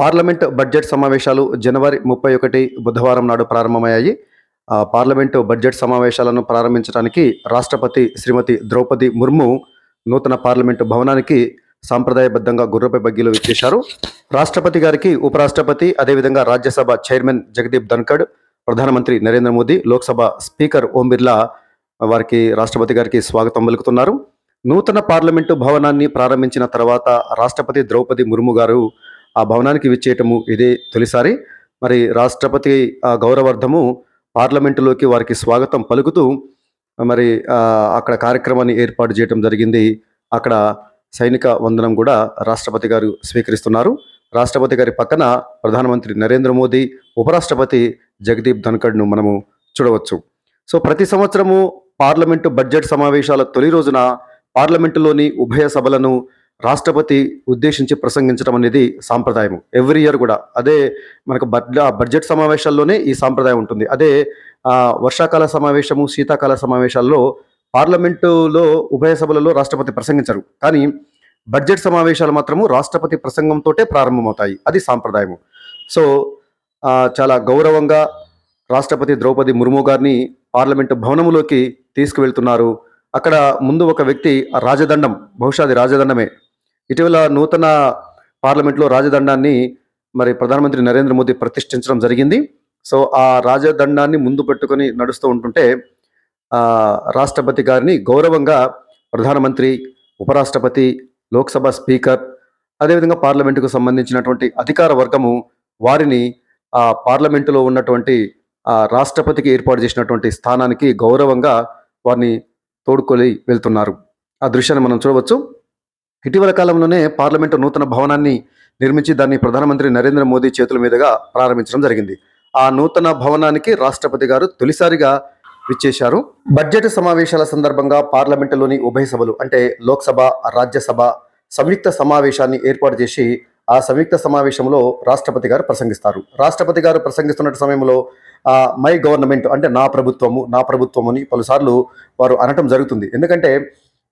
Parliament budget సమావేశాలు జనవరి 31 బుధవారం నాడు ప్రారంభమయ్యాయి. పార్లమెంటు బడ్జెట్ సమావేశాలను ప్రారంభించడానికి రాష్ట్రపతి శ్రీమతి ద్రౌపది ముర్ము నూతన పార్లమెంటు భవనానికి సాంప్రదాయబద్ధంగా గుర్రపై బగ్గీలో విచ్చేశారు. రాష్ట్రపతి గారికి ఉపరాష్ట్రపతి, అదేవిధంగా రాజ్యసభ చైర్మన్ జగదీప్ ధన్ఖడ్, ప్రధానమంత్రి నరేంద్ర మోదీ, లోక్సభ స్పీకర్ ఓం బిర్లా వారికి రాష్ట్రపతి గారికి స్వాగతం పలుకుతున్నారు. నూతన పార్లమెంటు భవనాన్ని ప్రారంభించిన తర్వాత రాష్ట్రపతి ద్రౌపది ముర్ము గారు ఆ భవనానికి విచ్చేయటము ఇదే తొలిసారి. మరి రాష్ట్రపతి గౌరవార్థము పార్లమెంటులోకి వారికి స్వాగతం పలుకుతూ మరి అక్కడ కార్యక్రమాన్ని ఏర్పాటు చేయడం జరిగింది. అక్కడ సైనిక వందనం కూడా రాష్ట్రపతి గారు స్వీకరిస్తున్నారు. రాష్ట్రపతి గారి పక్కన ప్రధానమంత్రి నరేంద్ర మోదీ, ఉపరాష్ట్రపతి జగదీప్ ధన్ఖడ్ను మనము చూడవచ్చు. సో ప్రతి సంవత్సరము పార్లమెంటు బడ్జెట్ సమావేశాల తొలి రోజున పార్లమెంటులోని ఉభయ సభలను రాష్ట్రపతి ఉద్దేశించి ప్రసంగించడం అనేది సాంప్రదాయం. ఎవ్రీ ఇయర్ కూడా అదే మనకు బడ్జెట్ సమావేశాల్లోనే ఈ సాంప్రదాయం ఉంటుంది. అదే వర్షాకాల సమావేశము, శీతాకాల సమావేశాల్లో పార్లమెంటులో ఉభయ సభలలో రాష్ట్రపతి ప్రసంగించరు. కానీ బడ్జెట్ సమావేశాలు మాత్రము రాష్ట్రపతి ప్రసంగంతో ప్రారంభమవుతాయి. అది సాంప్రదాయము. సో చాలా గౌరవంగా రాష్ట్రపతి ద్రౌపది ముర్ము గారిని పార్లమెంటు భవనములోకి తీసుకువెళ్తున్నారు. అక్కడ ముందు ఒక వ్యక్తి రాజదండం, బహుశా అది రాజదండమే, ఇటీవల నూతన పార్లమెంట్లో రాజదండాన్ని మరి ప్రధానమంత్రి నరేంద్ర మోదీ ప్రతిష్ఠించడం జరిగింది. సో ఆ రాజదండాన్ని ముందు పెట్టుకొని నడుస్తూ ఉంటుంటే రాష్ట్రపతి గారిని గౌరవంగా ప్రధానమంత్రి, ఉపరాష్ట్రపతి, లోక్సభ స్పీకర్, అదేవిధంగా పార్లమెంటుకు సంబంధించినటువంటి అధికార వర్గము వారిని ఆ పార్లమెంటులో ఉన్నటువంటి రాష్ట్రపతికి ఏర్పాటు చేసినటువంటి స్థానానికి గౌరవంగా వారిని తోడుకొని వెళ్తున్నారు. ఆ దృశ్యాన్ని మనం చూడవచ్చు. ఇటీవల కాలంలోనే పార్లమెంటు నూతన భవనాన్ని నిర్మించి దాన్ని ప్రధానమంత్రి నరేంద్ర మోదీ చేతుల మీదుగా ప్రారంభించడం జరిగింది. ఆ నూతన భవనానికి రాష్ట్రపతి గారు తొలిసారిగా విచ్చేశారు. బడ్జెట్ సమావేశాల సందర్భంగా పార్లమెంటులోని ఉభయ సభలు అంటే లోక్సభ, రాజ్యసభ సంయుక్త సమావేశాన్ని ఏర్పాటు చేసి ఆ సంయుక్త సమావేశంలో రాష్ట్రపతి గారు ప్రసంగిస్తారు. రాష్ట్రపతి గారు ప్రసంగిస్తున్న సమయంలో మై గవర్నమెంట్ అంటే నా ప్రభుత్వము అని పలుసార్లు వారు అనటం జరుగుతుంది. ఎందుకంటే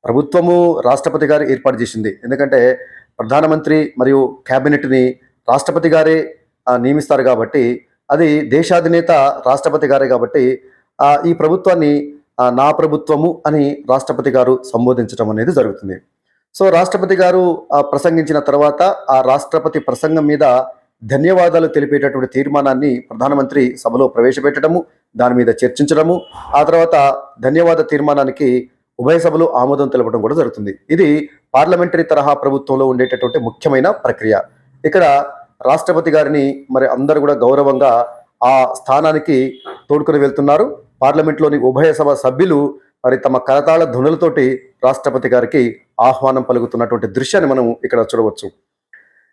ప్రభుత్వము రాష్ట్రపతి గారు ఏర్పాటు చేసింది. ఎందుకంటే ప్రధానమంత్రి మరియు క్యాబినెట్ని రాష్ట్రపతి గారే నియమిస్తారు కాబట్టి, అది దేశాధినేత రాష్ట్రపతి గారే కాబట్టి ఈ ప్రభుత్వాన్ని నా ప్రభుత్వము అని రాష్ట్రపతి గారు సంబోధించడం అనేది జరుగుతుంది. సో రాష్ట్రపతి గారు ప్రసంగించిన తర్వాత ఆ రాష్ట్రపతి ప్రసంగం మీద ధన్యవాదాలు తెలిపేటటువంటి తీర్మానాన్ని ప్రధానమంత్రి సభలో ప్రవేశపెట్టడము, దాని మీద చర్చించడము, ఆ తర్వాత ధన్యవాద తీర్మానానికి ఉభయ సభలు ఆమోదం తెలపడం కూడా జరుగుతుంది. ఇది పార్లమెంటరీ తరహా ప్రభుత్వంలో ఉండేటటువంటి ముఖ్యమైన ప్రక్రియ. ఇక్కడ రాష్ట్రపతి గారిని మరి అందరూ కూడా గౌరవంగా ఆ స్థానానికి తోడుకొని వెళ్తున్నారు. పార్లమెంట్లోని ఉభయ సభ సభ్యులు మరి తమ కరతాళ ధ్వనులతోటి రాష్ట్రపతి గారికి ఆహ్వానం పలుకుతున్నటువంటి దృశ్యాన్ని మనం ఇక్కడ చూడవచ్చు.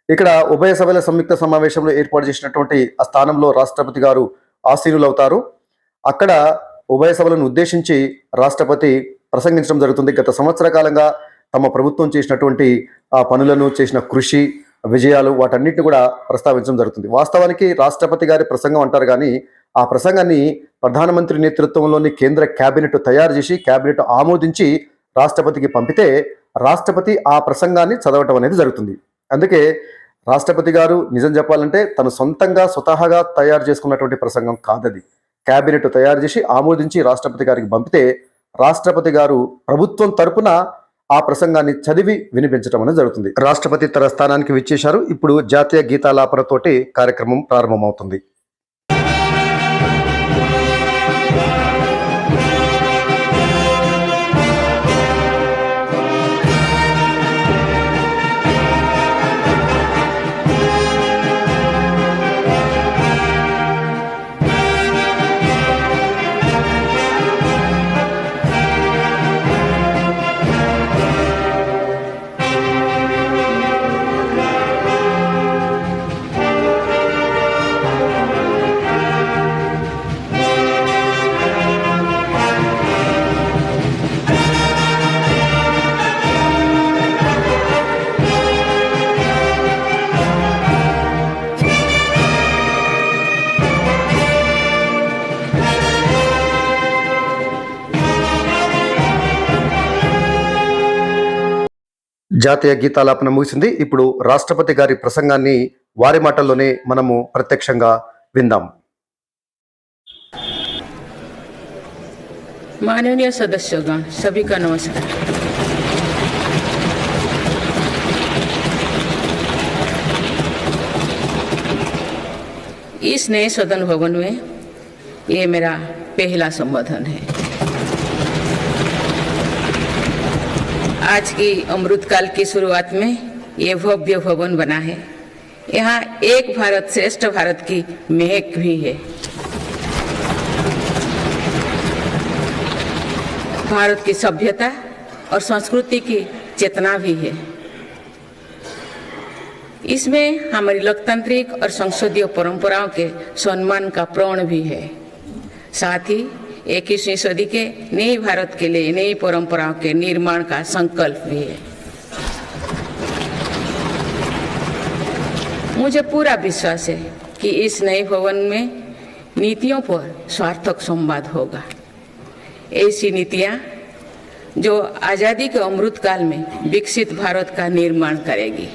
ఇక్కడ ఉభయ సభల సంయుక్త సమావేశంలో ఏర్పాటు చేసినటువంటి ఆ స్థానంలో రాష్ట్రపతి గారు ఆసీనులవుతారు. అక్కడ ఉభయ సభలను ఉద్దేశించి రాష్ట్రపతి ప్రసంగించడం జరుగుతుంది. గత సంవత్సర కాలంగా తమ ప్రభుత్వం చేసినటువంటి పనులను, చేసిన కృషి, విజయాలు వాటన్నిటిని కూడా ప్రస్తావించడం జరుగుతుంది. వాస్తవానికి రాష్ట్రపతి గారి ప్రసంగం అంటారు, కానీ ఆ ప్రసంగాన్ని ప్రధానమంత్రి నేతృత్వంలోని కేంద్ర క్యాబినెట్ తయారు చేసి క్యాబినెట్ ఆమోదించి రాష్ట్రపతికి పంపితే రాష్ట్రపతి ఆ ప్రసంగాన్ని చదవటం అనేది జరుగుతుంది. అందుకే రాష్ట్రపతి గారు నిజం చెప్పాలంటే తను సొంతంగా స్వతహాగా తయారు చేసుకున్నటువంటి ప్రసంగం కాదది. క్యాబినెట్ తయారు చేసి ఆమోదించి రాష్ట్రపతి గారికి పంపితే రాష్ట్రపతి గారు ప్రభుత్వం తరపున ఆ ప్రసంగాన్ని చదివి వినిపించడం అనేది జరుగుతుంది. రాష్ట్రపతి తన స్థానానికి విచ్చేశారు. ఇప్పుడు జాతీయ గీతాలాపనతోటి కార్యక్రమం ప్రారంభమవుతుంది. జాతీయ గీతాలాపన ముగిసింది. ఇప్పుడు రాష్ట్రపతి గారి ప్రసంగాన్ని వారి మాటల్లోనే మనము ప్రత్యక్షంగా విందాం. माननीय सदस्यगण, सभी का नमस्कार। इस नए सदन भवन में ये मेरा पहला संबोधन है। आज की अमृतकाल की शुरुआत में ये भव्य भवन बना है। यहाँ एक भारत श्रेष्ठ भारत की महक भी है। भारत की सभ्यता और संस्कृति की चेतना भी है। इसमें हमारी लोकतांत्रिक और संसदीय परंपराओं के सम्मान का प्रण भी है। साथ ही 21वीं सदी के नए भारत के लिए नई परंपराओं के निर्माण का संकल्प भी है। मुझे पूरा विश्वास है कि इस नए भवन में नीतियों पर सार्थक संवाद होगा। ऐसी नीतियां जो आजादी के अमृत काल में विकसित भारत का निर्माण करेगी।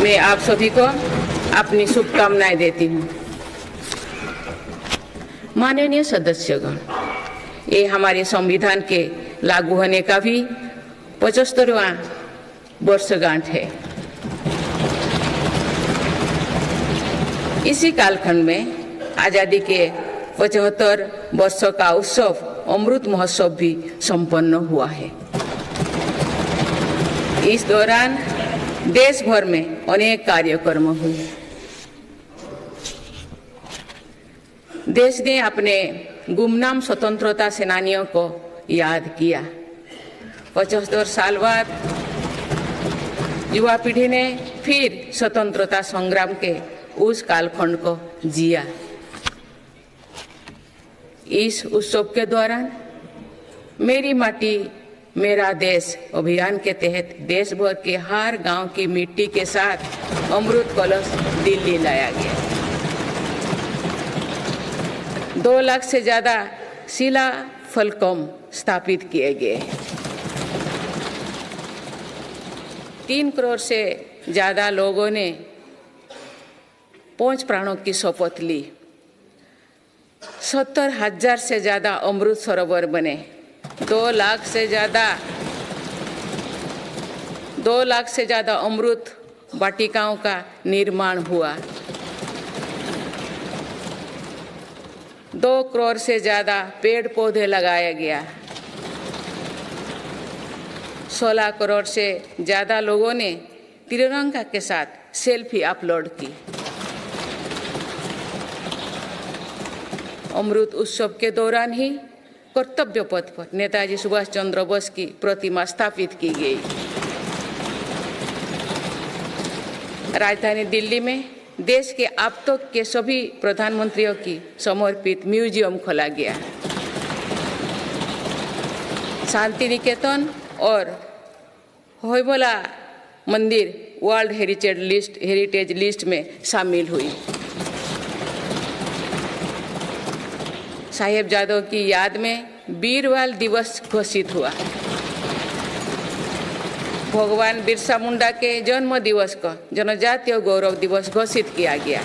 मैं आप सभी को अपनी शुभकामनाएं देती हूं। माननीय सदस्यगण, ये हमारे संविधान के लागू होने का भी 75वां वर्षगांठ है। इसी कालखंड में आजादी के 75 वर्षों का उत्सव अमृत महोत्सव भी संपन्न हुआ है। इस दौरान देश भर में अनेक कार्यक्रम हुए। देश ने अपने गुमनाम स्वतंत्रता सेनानियों को याद किया। 75 साल बाद युवा पीढ़ी ने फिर स्वतंत्रता संग्राम के उस कालखंड को जिया। इस उत्सव के दौरान मेरी माटी मेरा देश अभियान के तहत देश भर के हर गांव की मिट्टी के साथ अमृत कलश दिल्ली लाया गया। 2 लाख से ज्यादा शिला फलकम स्थापित किए गए। 3 करोड़ से ज्यादा लोगों ने 5 प्राणों की शपथ ली। 70,000 से ज्यादा अमृत सरोवर बने। 2 लाख से ज्यादा अमृत वाटिकाओं का निर्माण हुआ। 2 करोड़ से ज्यादा पेड़ पौधे लगाया गया। 16 करोड़ से ज्यादा लोगों ने तिरंगा के साथ सेल्फी अपलोड की। अमृत उत्सव के दौरान ही कर्तव्य पथ पर नेताजी सुभाष चंद्र बोस की प्रतिमा स्थापित की गई। राजधानी दिल्ली में देश के अब तक के सभी प्रधानमंत्रियों की समर्पित म्यूजियम खोला गया। शांति निकेतन और होयबला मंदिर वर्ल्ड हेरिटेज लिस्ट में शामिल हुई। साहिबजादों की याद में वीरवाल दिवस घोषित हुआ। भगवान बिरसा मुंडा के जन्म दिवस को जनजातीय गौरव दिवस घोषित किया गया।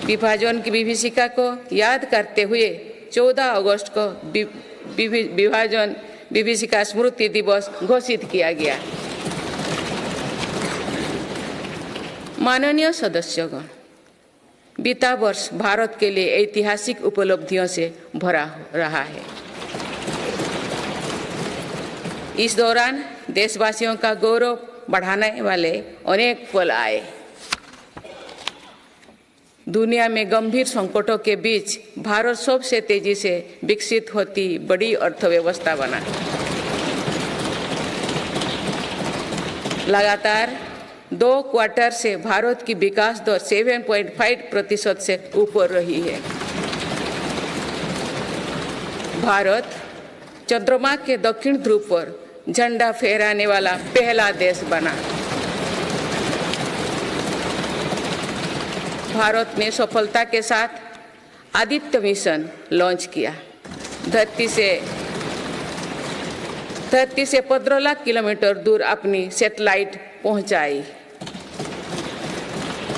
विभाजन की विभीषिका को याद करते हुए 14 अगस्त को विभाजन विभीषिका स्मृति दिवस घोषित किया गया। माननीय सदस्यगण, बीता वर्ष भारत के लिए ऐतिहासिक उपलब्धियों से भरा रहा है। इस दौरान देशवासियों का गौरव बढ़ाने वाले अनेक पल आए। दुनिया में गंभीर संकटों के बीच भारत सबसे तेजी से विकसित होती बड़ी अर्थव्यवस्था बना। लगातार 2 क्वार्टर से भारत की विकास दर 7.5% से ऊपर रही है। भारत चंद्रमा के दक्षिण ध्रुव पर झंडा फहराने वाला पहला देश बना। भारत ने सफलता के साथ आदित्य मिशन लॉन्च किया। धरती से धरती से 15 लाख किलोमीटर दूर अपनी सैटेलाइट पहुंचाई।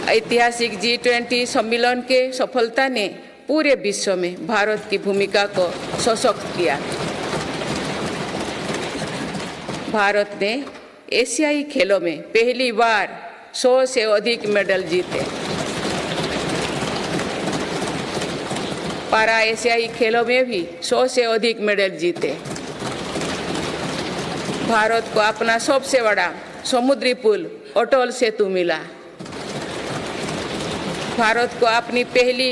ऐतिहासिक G20 सम्मेलन के सफलता ने पूरे विश्व में भारत की भूमिका को सशक्त किया। भारत ने एशियाई खेलों में पहली बार 100 से अधिक मेडल जीते। पारा एशियाई खेलों में भी 100 से अधिक मेडल जीते। भारत को अपना सबसे बड़ा समुद्री पुल अटल सेतु मिला। भारत को अपनी पहली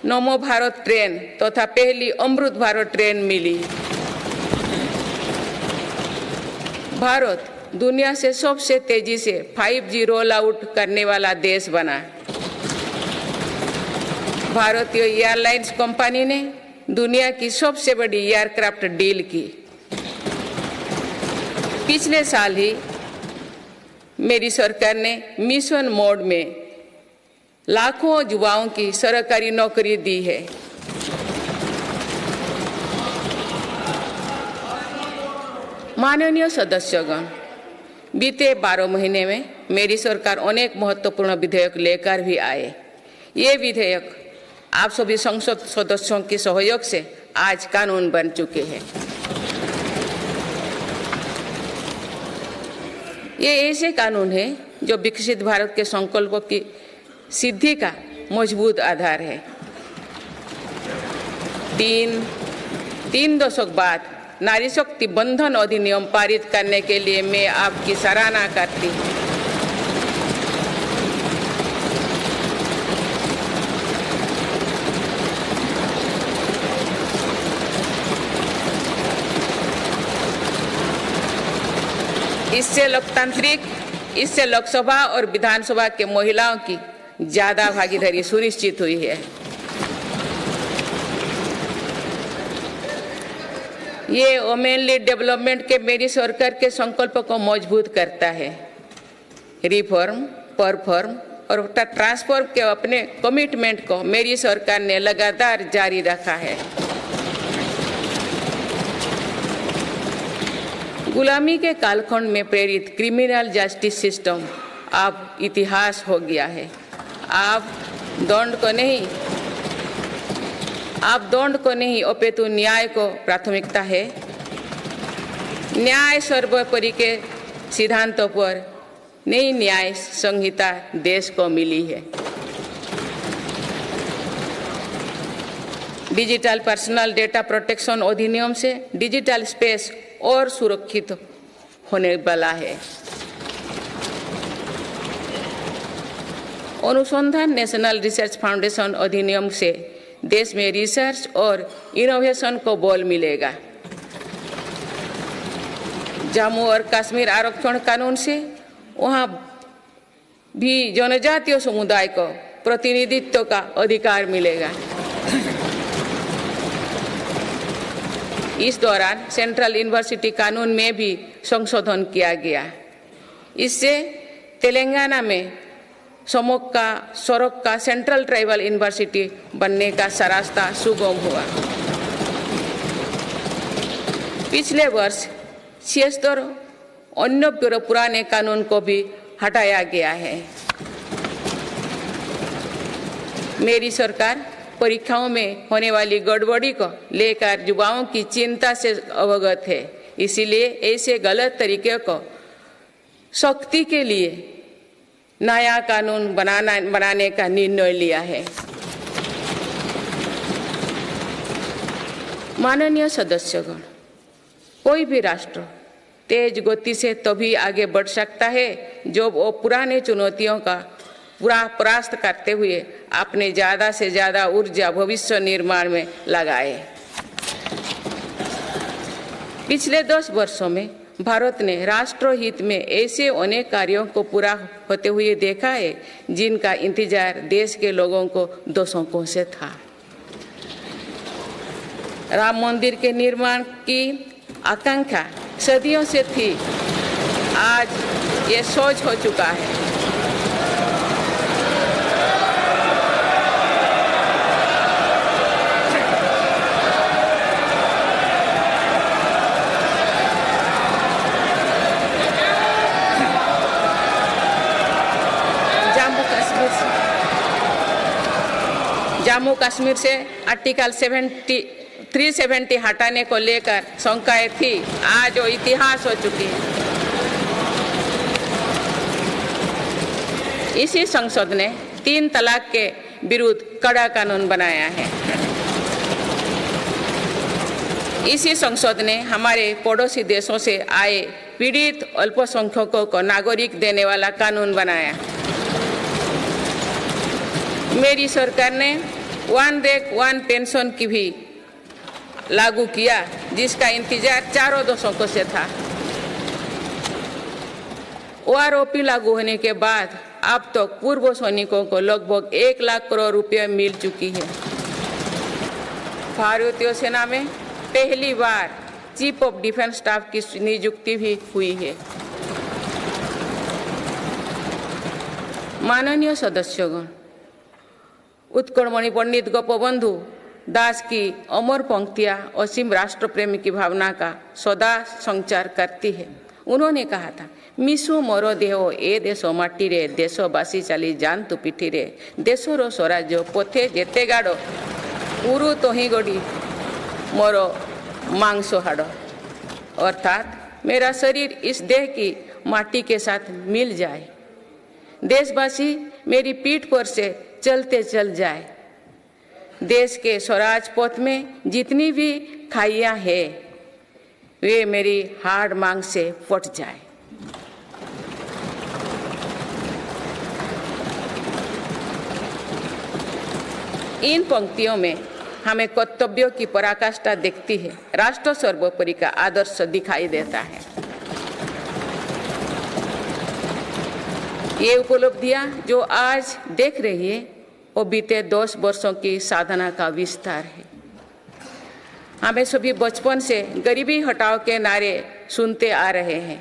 नमो भारत ट्रेन तथा पहली अमृत भारत ट्रेन मिली। भारत दुनिया से सबसे तेजी से 5G रोल आउट करने वाला देश बना। भारतीय एयरलाइंस कंपनी ने दुनिया की सबसे बड़ी एयरक्राफ्ट डील की। पिछले साल ही मेरी सरकार ने मिशन मोड में लाखों युवाओं की सरकारी नौकरी दी है। माननीय सदस्यगण, बीते 12 महीने में मेरी सरकार अनेक महत्वपूर्ण विधेयक लेकर भी आए। ये विधेयक आप सभी संसद सदस्यों के सहयोग से आज कानून बन चुके हैं। ये ऐसे कानून हैं जो विकसित भारत के संकल्पों की सिद्धि का मजबूत आधार है। तीन दशक बाद नारी शक्ति बंधन अधिनियम पारित करने के लिए मैं आपकी सराहना करती हूँ। इससे लोकसभा और विधानसभा के महिलाओं की ज्यादा भागीदारी सुनिश्चित हुई है। ये वुमेन लीड डेवलपमेंट के मेरी सरकार के संकल्प को मजबूत करता है। रिफॉर्म, परफॉर्म और ट्रांसफॉर्म के अपने कमिटमेंट को मेरी सरकार ने लगातार जारी रखा है। गुलामी के कालखंड में प्रेरित क्रिमिनल जस्टिस सिस्टम अब इतिहास हो गया है। आप दंड को नहीं अपितु न्याय को प्राथमिकता है। न्याय सर्वोपरि के सिद्धांतों पर नई न्याय संहिता देश को मिली है। डिजिटल पर्सनल डेटा प्रोटेक्शन अधिनियम से डिजिटल स्पेस और सुरक्षित होने वाला है। अनुसंधान नेशनल रिसर्च फाउंडेशन अधिनियम से देश में रिसर्च और इनोवेशन को बल मिलेगा। जम्मू और कश्मीर आरक्षण कानून से वहां भी जनजातीय समुदाय को प्रतिनिधित्व का अधिकार मिलेगा। इस दौरान सेंट्रल यूनिवर्सिटी कानून में भी संशोधन किया गया। इससे तेलंगाना में सोरक का सेंट्रल ट्राइबल यूनिवर्सिटी बनने का रास्ता सुगम हुआ। पिछले वर्ष 76 अन्य पुराने कानून को भी हटाया गया है। मेरी सरकार परीक्षाओं में होने वाली गड़बड़ी को लेकर युवाओं की चिंता से अवगत है। इसीलिए ऐसे गलत तरीके को सख्ती के लिए नया कानून बनाने का निर्णय लिया है। माननीय सदस्यगण, कोई भी राष्ट्र तेज गति से तभी आगे बढ़ सकता है जब वो पुराने चुनौतियों का परास्त करते हुए अपने ज्यादा से ज्यादा ऊर्जा भविष्य निर्माण में लगाए। पिछले 10 वर्षों में भारत ने राष्ट्रहित में ऐसे अनेक कार्यों को पूरा होते हुए देखा है जिनका इंतजार देश के लोगों को दशकों से था। राम मंदिर के निर्माण की आकांक्षा सदियों से थी, आज ये सोच हो चुका है। जम्मू कश्मीर से आर्टिकल 370 हटाने को लेकर शंकाएं थी, आज वो इतिहास हो चुकी है। इसी संसद ने 3 तलाक के विरुद्ध कड़ा कानून बनाया है। इसी संसद ने हमारे पड़ोसी देशों से आए पीड़ित अल्पसंख्यकों को नागरिक देने वाला कानून बनाया। मेरी सरकार ने वन रैंक वन पेंशन की भी लागू किया, जिसका इंतजार 4 दशकों से था। OROP लागू होने के बाद अब तक पूर्व सैनिकों को लगभग 1 लाख करोड़ रुपए मिल चुकी है। भारतीय सेना में पहली बार चीफ ऑफ डिफेंस स्टाफ की नियुक्ति भी हुई है। माननीय सदस्यगण, उत्कलमणि पंडित गोपबंधु दास की अमर पंक्तियां असीम राष्ट्र प्रेम की भावना का सदा संचार करती है। उन्होंने कहा था, मिशु मोर देह ए देश माटी रे, देशवासी चली जानतु पिठी रे, देशर स्वराज्य पथे जेते गाड़, उरु तही गड़ी मोर मांस हाड़। अर्थात मेरा शरीर इस देह की माटी के साथ मिल जाए, देशवासी मेरी पीठ पर से चलते चल जाए, देश के स्वराज पथ में जितनी भी खाइयां हैं वे मेरी हाड़ मांग से फट जाए। इन पंक्तियों में हमें कर्तव्यों की पराकाष्ठा दिखती है। राष्ट्र सर्वोपरि का आदर्श दिखाई देता है। ये उपलब्धियां जो आज देख रही है वो बीते 10 वर्षों की साधना का विस्तार है। हमें सभी बचपन से गरीबी हटाओ के नारे सुनते आ रहे हैं।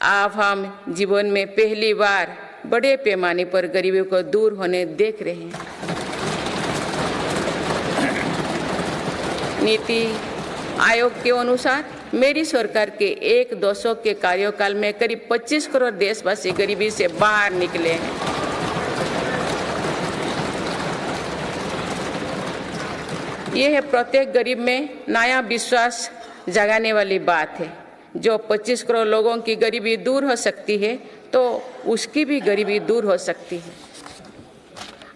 अब हम जीवन में पहली बार बड़े पैमाने पर गरीबी को दूर होने देख रहे हैं। नीति आयोग के अनुसार मेरी सरकार के 1 दशक के कार्यकाल में करीब 25 करोड़ देशवासी गरीबी से बाहर निकले हैं। यह है प्रत्येक गरीब में नया विश्वास जगाने वाली बात है। जो 25 करोड़ लोगों की गरीबी दूर हो सकती है तो उसकी भी गरीबी दूर हो सकती है।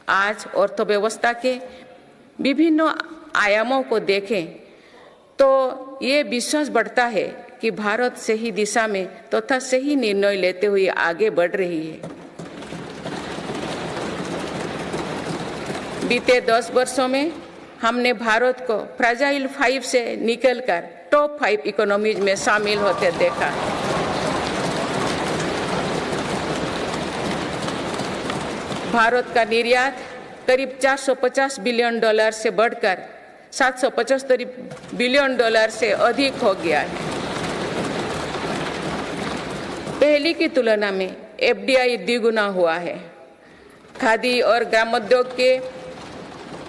आज अर्थव्यवस्था के विभिन्न आयामों को देखें तो ये विश्वास बढ़ता है कि भारत सही दिशा में तथा सही निर्णय लेते हुए आगे बढ़ रही है। बीते 10 वर्षों में हमने भारत को फ्रेजाइल 5 से निकलकर टॉप 5 इकोनॉमीज में शामिल होते देखा। भारत का निर्यात करीब $450 बिलियन से बढ़कर $775 बिलियन से अधिक हो गया है। पहले की तुलना में FDI द्विगुना हुआ है। खादी और ग्रामोद्योग के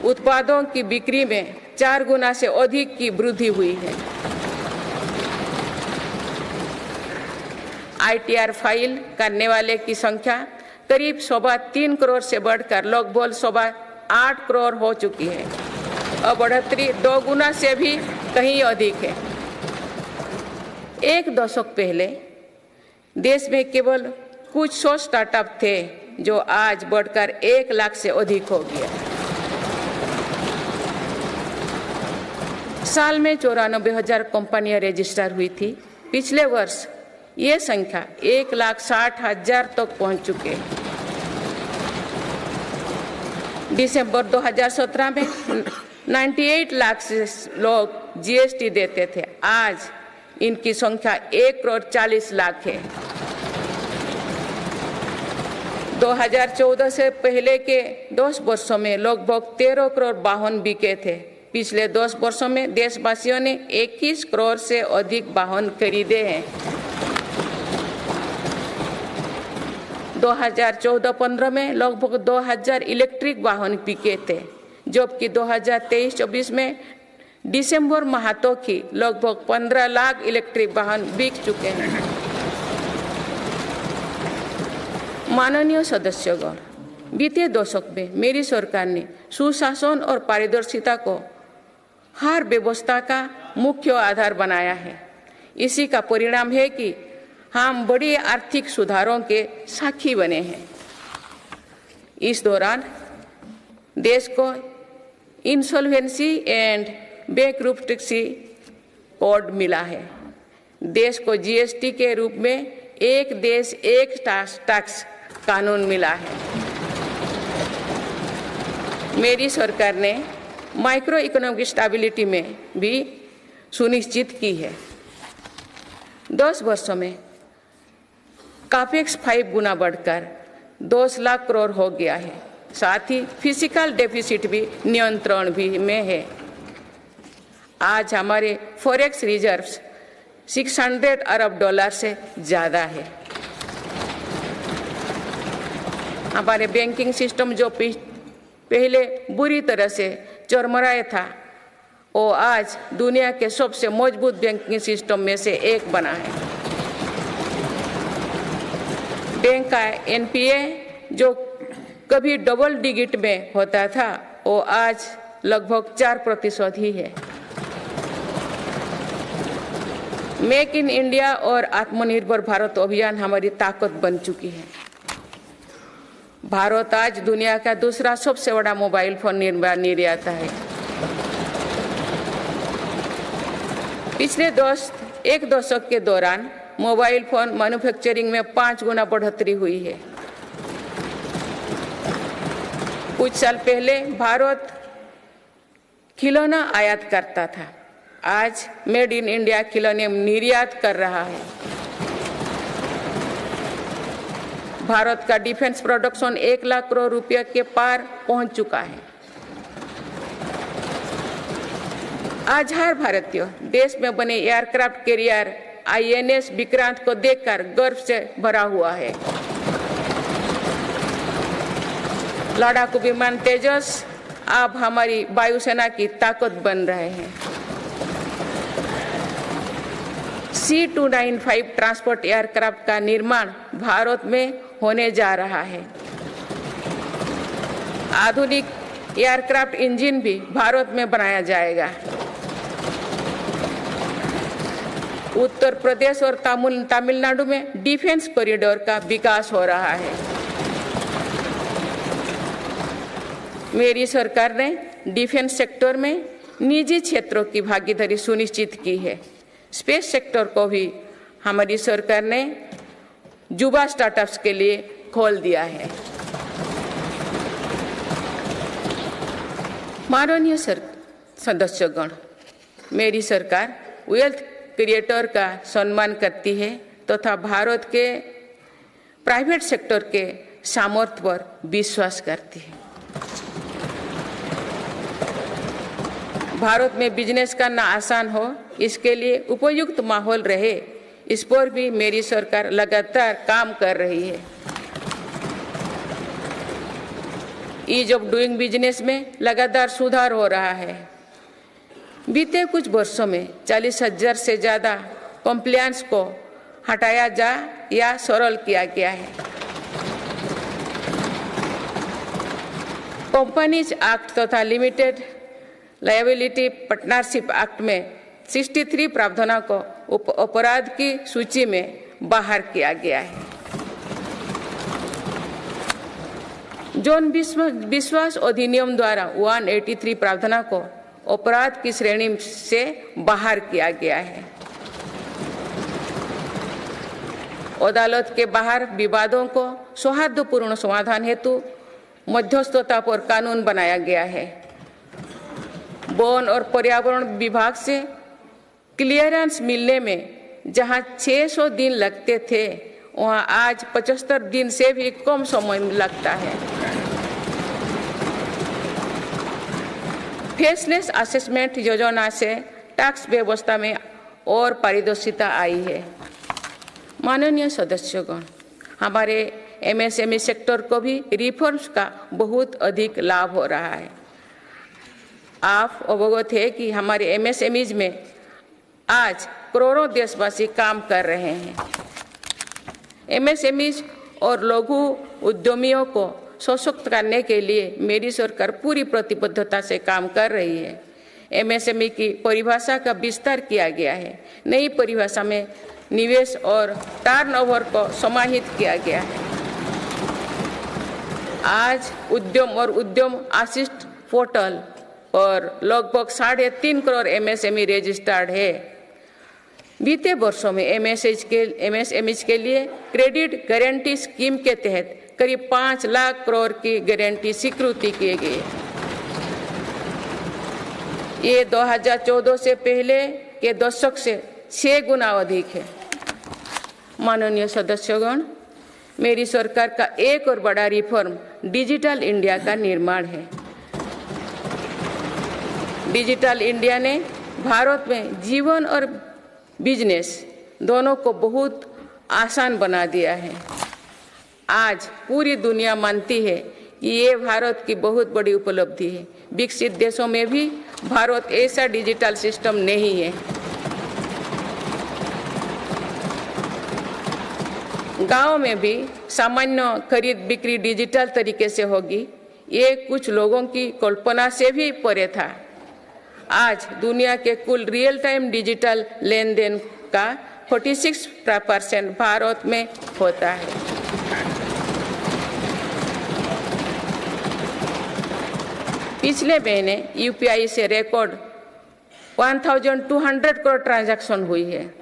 उत्पादों की बिक्री में 4 गुना से अधिक की वृद्धि हुई है। ITR फाइल करने वाले की संख्या करीब 3.25 करोड़ से बढ़कर लगभग 8.25 करोड़ हो चुकी है और बढ़ोतरी 2 गुना से भी कहीं अधिक है। 1 दशक पहले देश में केवल कुछ 100 स्टार्टअप थे जो आज बढ़कर 1 लाख से अधिक हो गया। साल में 94,000 कंपनियां रजिस्टर हुई थी। पिछले वर्ष ये संख्या 1,60,000 तक पहुंच चुके हैं। दिसंबर 2017 में 98 लाख से लोग GST देते थे। आज इनकी संख्या 1,40,00,000 है। 2014 से पहले के 10 वर्षों में लगभग 13 करोड़ वाहन बिके थे। पिछले 10 वर्षों में देशवासियों ने 21 करोड़ से अधिक वाहन खरीदे हैं। 2014-15 में लगभग 2,000 इलेक्ट्रिक वाहन बिके थे, जबकि 2023-24 में दिसंबर माह तक ही लगभग 15 लाख इलेक्ट्रिक वाहन बिक चुके हैं। माननीय सदस्यगण, बीते दशक में मेरी सरकार ने सुशासन और पारदर्शिता को हर व्यवस्था का मुख्य आधार बनाया है। इसी का परिणाम है कि हम बड़े आर्थिक सुधारों के साक्षी बने हैं। इस दौरान देश को इंसॉल्वेंसी एंड बैंकरप्टेंसी कोड मिला है। देश को जीएसटी के रूप में एक देश एक टैक्स कानून मिला है। मेरी सरकार ने माइक्रो इकोनॉमिक स्टेबिलिटी में भी सुनिश्चित की है। 10 वर्षों में कापेक्स 5 गुना बढ़कर 10 लाख करोड़ हो गया है। साथ ही फिजिकल डेफिसिट भी नियंत्रण भी में है। आज हमारे फॉरेक्स रिजर्व्स 600 अरब डॉलर से ज़्यादा है। हमारे बैंकिंग सिस्टम जो पहले बुरी तरह से चरमराया था, वो आज दुनिया के सबसे मजबूत बैंकिंग सिस्टम में से एक बना है। बैंक का एनपीए जो कभी डबल डिजिट में होता था, वो आज लगभग 4% ही है। मेक इन इंडिया और आत्मनिर्भर भारत अभियान हमारी ताकत बन चुकी है। भारत आज दुनिया का दूसरा सबसे बड़ा मोबाइल फोन निर्माता है। पिछले एक दशक के दौरान मोबाइल फोन मैन्युफैक्चरिंग में 5 गुना बढ़ोतरी हुई है। कुछ साल पहले भारत खिलौना आयात करता था, आज मेड इन इंडिया खिलौने निर्यात कर रहा है। भारत का डिफेंस प्रोडक्शन 1 लाख करोड़ रुपये के पार पहुंच चुका है। आज हर भारतीय देश में बने एयरक्राफ्ट कैरियर आईएनएस विक्रांत को देखकर गर्व से भरा हुआ है। लड़ाकू विमान तेजस अब हमारी वायुसेना की ताकत बन रहे हैं। C295 ट्रांसपोर्ट एयरक्राफ्ट का निर्माण भारत में होने जा रहा है। आधुनिक एयरक्राफ्ट इंजन भी भारत में बनाया जाएगा। उत्तर प्रदेश और तमिलनाडु में डिफेंस कॉरिडोर का विकास हो रहा है। मेरी सरकार ने डिफेंस सेक्टर में निजी क्षेत्रों की भागीदारी सुनिश्चित की है। स्पेस सेक्टर को भी हमारी सरकार ने युवा स्टार्टअप्स के लिए खोल दिया है। माननीय सदस्यगण, मेरी सरकार वेल्थ क्रिएटर का सम्मान करती है तथा भारत के प्राइवेट सेक्टर के सामर्थ्य पर विश्वास करती है। भारत में बिजनेस करना आसान हो, इसके लिए उपयुक्त माहौल रहे, इस पर भी मेरी सरकार लगातार काम कर रही है। ईज ऑफ डूइंग बिजनेस में लगातार सुधार हो रहा है। बीते कुछ वर्षों में 40,000 से ज़्यादा कंप्लायंस को हटाया जा या सरल किया गया है। कंपनीज एक्ट तथा लिमिटेड लायबिलिटी पार्टनरशिप एक्ट में 63 प्रावधानों को अपराध की सूची में बाहर किया गया है। जौन विश्वास अधिनियम द्वारा 183 प्रावधानों को अपराध की श्रेणी से बाहर किया गया है। अदालत के बाहर विवादों को सौहार्दपूर्ण समाधान हेतु मध्यस्थता पर कानून बनाया गया है। वन और पर्यावरण विभाग से क्लियरेंस मिलने में जहां 600 दिन लगते थे, वहां आज 75 दिन से भी कम समय लगता है। फेसलेस असेसमेंट योजना से टैक्स व्यवस्था में और पारदर्शिता आई है। माननीय सदस्यगण, हमारे एमएसएमई सेक्टर को भी रिफॉर्म्स का बहुत अधिक लाभ हो रहा है। आप अवगत है कि हमारे एमएसएमईज में आज करोड़ों देशवासी काम कर रहे हैं। एमएसएमईज और लघु उद्यमियों को सशक्त करने के लिए मेरी सरकार पूरी प्रतिबद्धता से काम कर रही है। एमएसएमई की परिभाषा का विस्तार किया गया है। नई परिभाषा में निवेश और टर्नओवर को समाहित किया गया है। आज उद्यम और उद्यम असिस्ट पोर्टल पर लगभग 3.5 करोड़ एमएसएमई रजिस्टर्ड है। बीते वर्षों में एमएसएमई के लिए क्रेडिट गारंटी स्कीम के तहत करीब 5 लाख करोड़ की गारंटी स्वीकृति किए गए। ये 2014 से पहले के दशक से 6 गुना अधिक है। माननीय सदस्यगण, मेरी सरकार का एक और बड़ा रिफॉर्म डिजिटल इंडिया का निर्माण है। डिजिटल इंडिया ने भारत में जीवन और बिजनेस दोनों को बहुत आसान बना दिया है। आज पूरी दुनिया मानती है कि ये भारत की बहुत बड़ी उपलब्धि है। विकसित देशों में भी भारत ऐसा डिजिटल सिस्टम नहीं है। गांव में भी सामान्य खरीद बिक्री डिजिटल तरीके से होगी, ये कुछ लोगों की कल्पना से भी परे था। आज दुनिया के कुल रियल टाइम डिजिटल लेन देन का 46% भारत में होता है। पिछले महीने यूपीआई से रिकॉर्ड 1200 करोड़ ट्रांजैक्शन हुई है।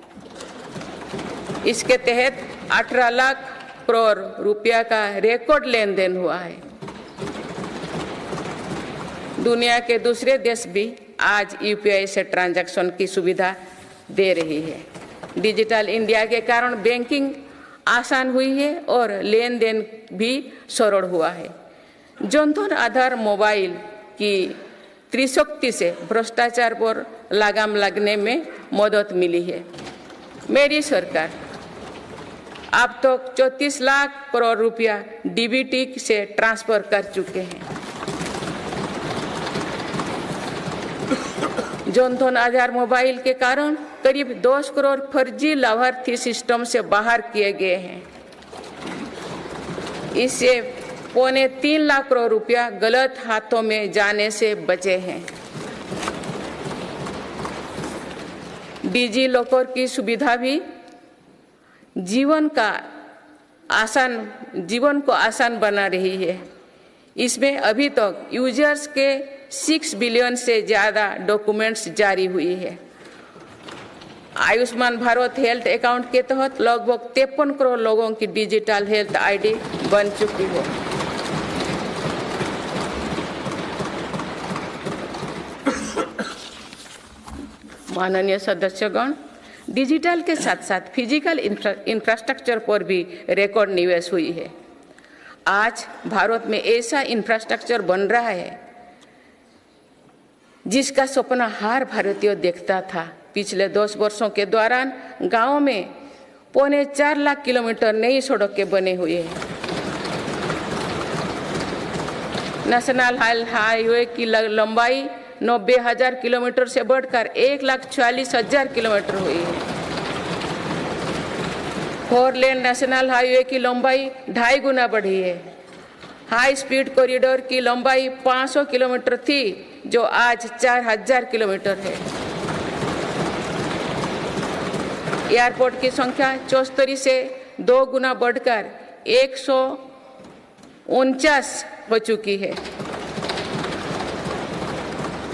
इसके तहत 18 लाख करोड़ रुपया का रिकॉर्ड लेन देन हुआ है। दुनिया के दूसरे देश भी आज यूपीआई से ट्रांजैक्शन की सुविधा दे रही है। डिजिटल इंडिया के कारण बैंकिंग आसान हुई है और लेन देन भी सरल हुआ है। जनधन आधार मोबाइल की त्रिशक्ति से भ्रष्टाचार पर लगाम लगने में मदद मिली है। मेरी सरकार अब तक 34 लाख करोड़ रुपया डीबीटी से ट्रांसफर कर चुके हैं। जनधन आधार मोबाइल के कारण करीब 10 करोड़ फर्जी लाभार्थी सिस्टम से बाहर किए गए हैं। इससे 3.25 लाख करोड़ रुपया गलत हाथों में जाने से बचे हैं। डिजी लॉकर की सुविधा भी जीवन को आसान बना रही है। इसमें अभी तक यूजर्स के 6 बिलियन से ज़्यादा डॉक्यूमेंट्स जारी हुई है। आयुष्मान भारत हेल्थ अकाउंट के तहत लगभग 53 करोड़ लोगों की डिजिटल हेल्थ आईडी बन चुकी है। माननीय सदस्यगण, डिजिटल के साथ साथ फिजिकल इंफ्रास्ट्रक्चर पर भी रिकॉर्ड निवेश हुई है। आज भारत में ऐसा इंफ्रास्ट्रक्चर बन रहा है जिसका सपना हर भारतीय देखता था। पिछले 10 वर्षों के दौरान गांवों में 4.25 लाख किलोमीटर नई सड़कें बने हुए हैं। नेशनल हाईवे की लंबाई 90,000 किलोमीटर से बढ़कर 1,40,000 किलोमीटर हुई है। 4 लेन नेशनल हाईवे की लंबाई 2.5 गुना बढ़ी है। हाई स्पीड कॉरिडोर की लंबाई 500 किलोमीटर थी, जो आज 4,000 किलोमीटर है। एयरपोर्ट की संख्या 74 से 2 गुना बढ़कर 149 हो चुकी है।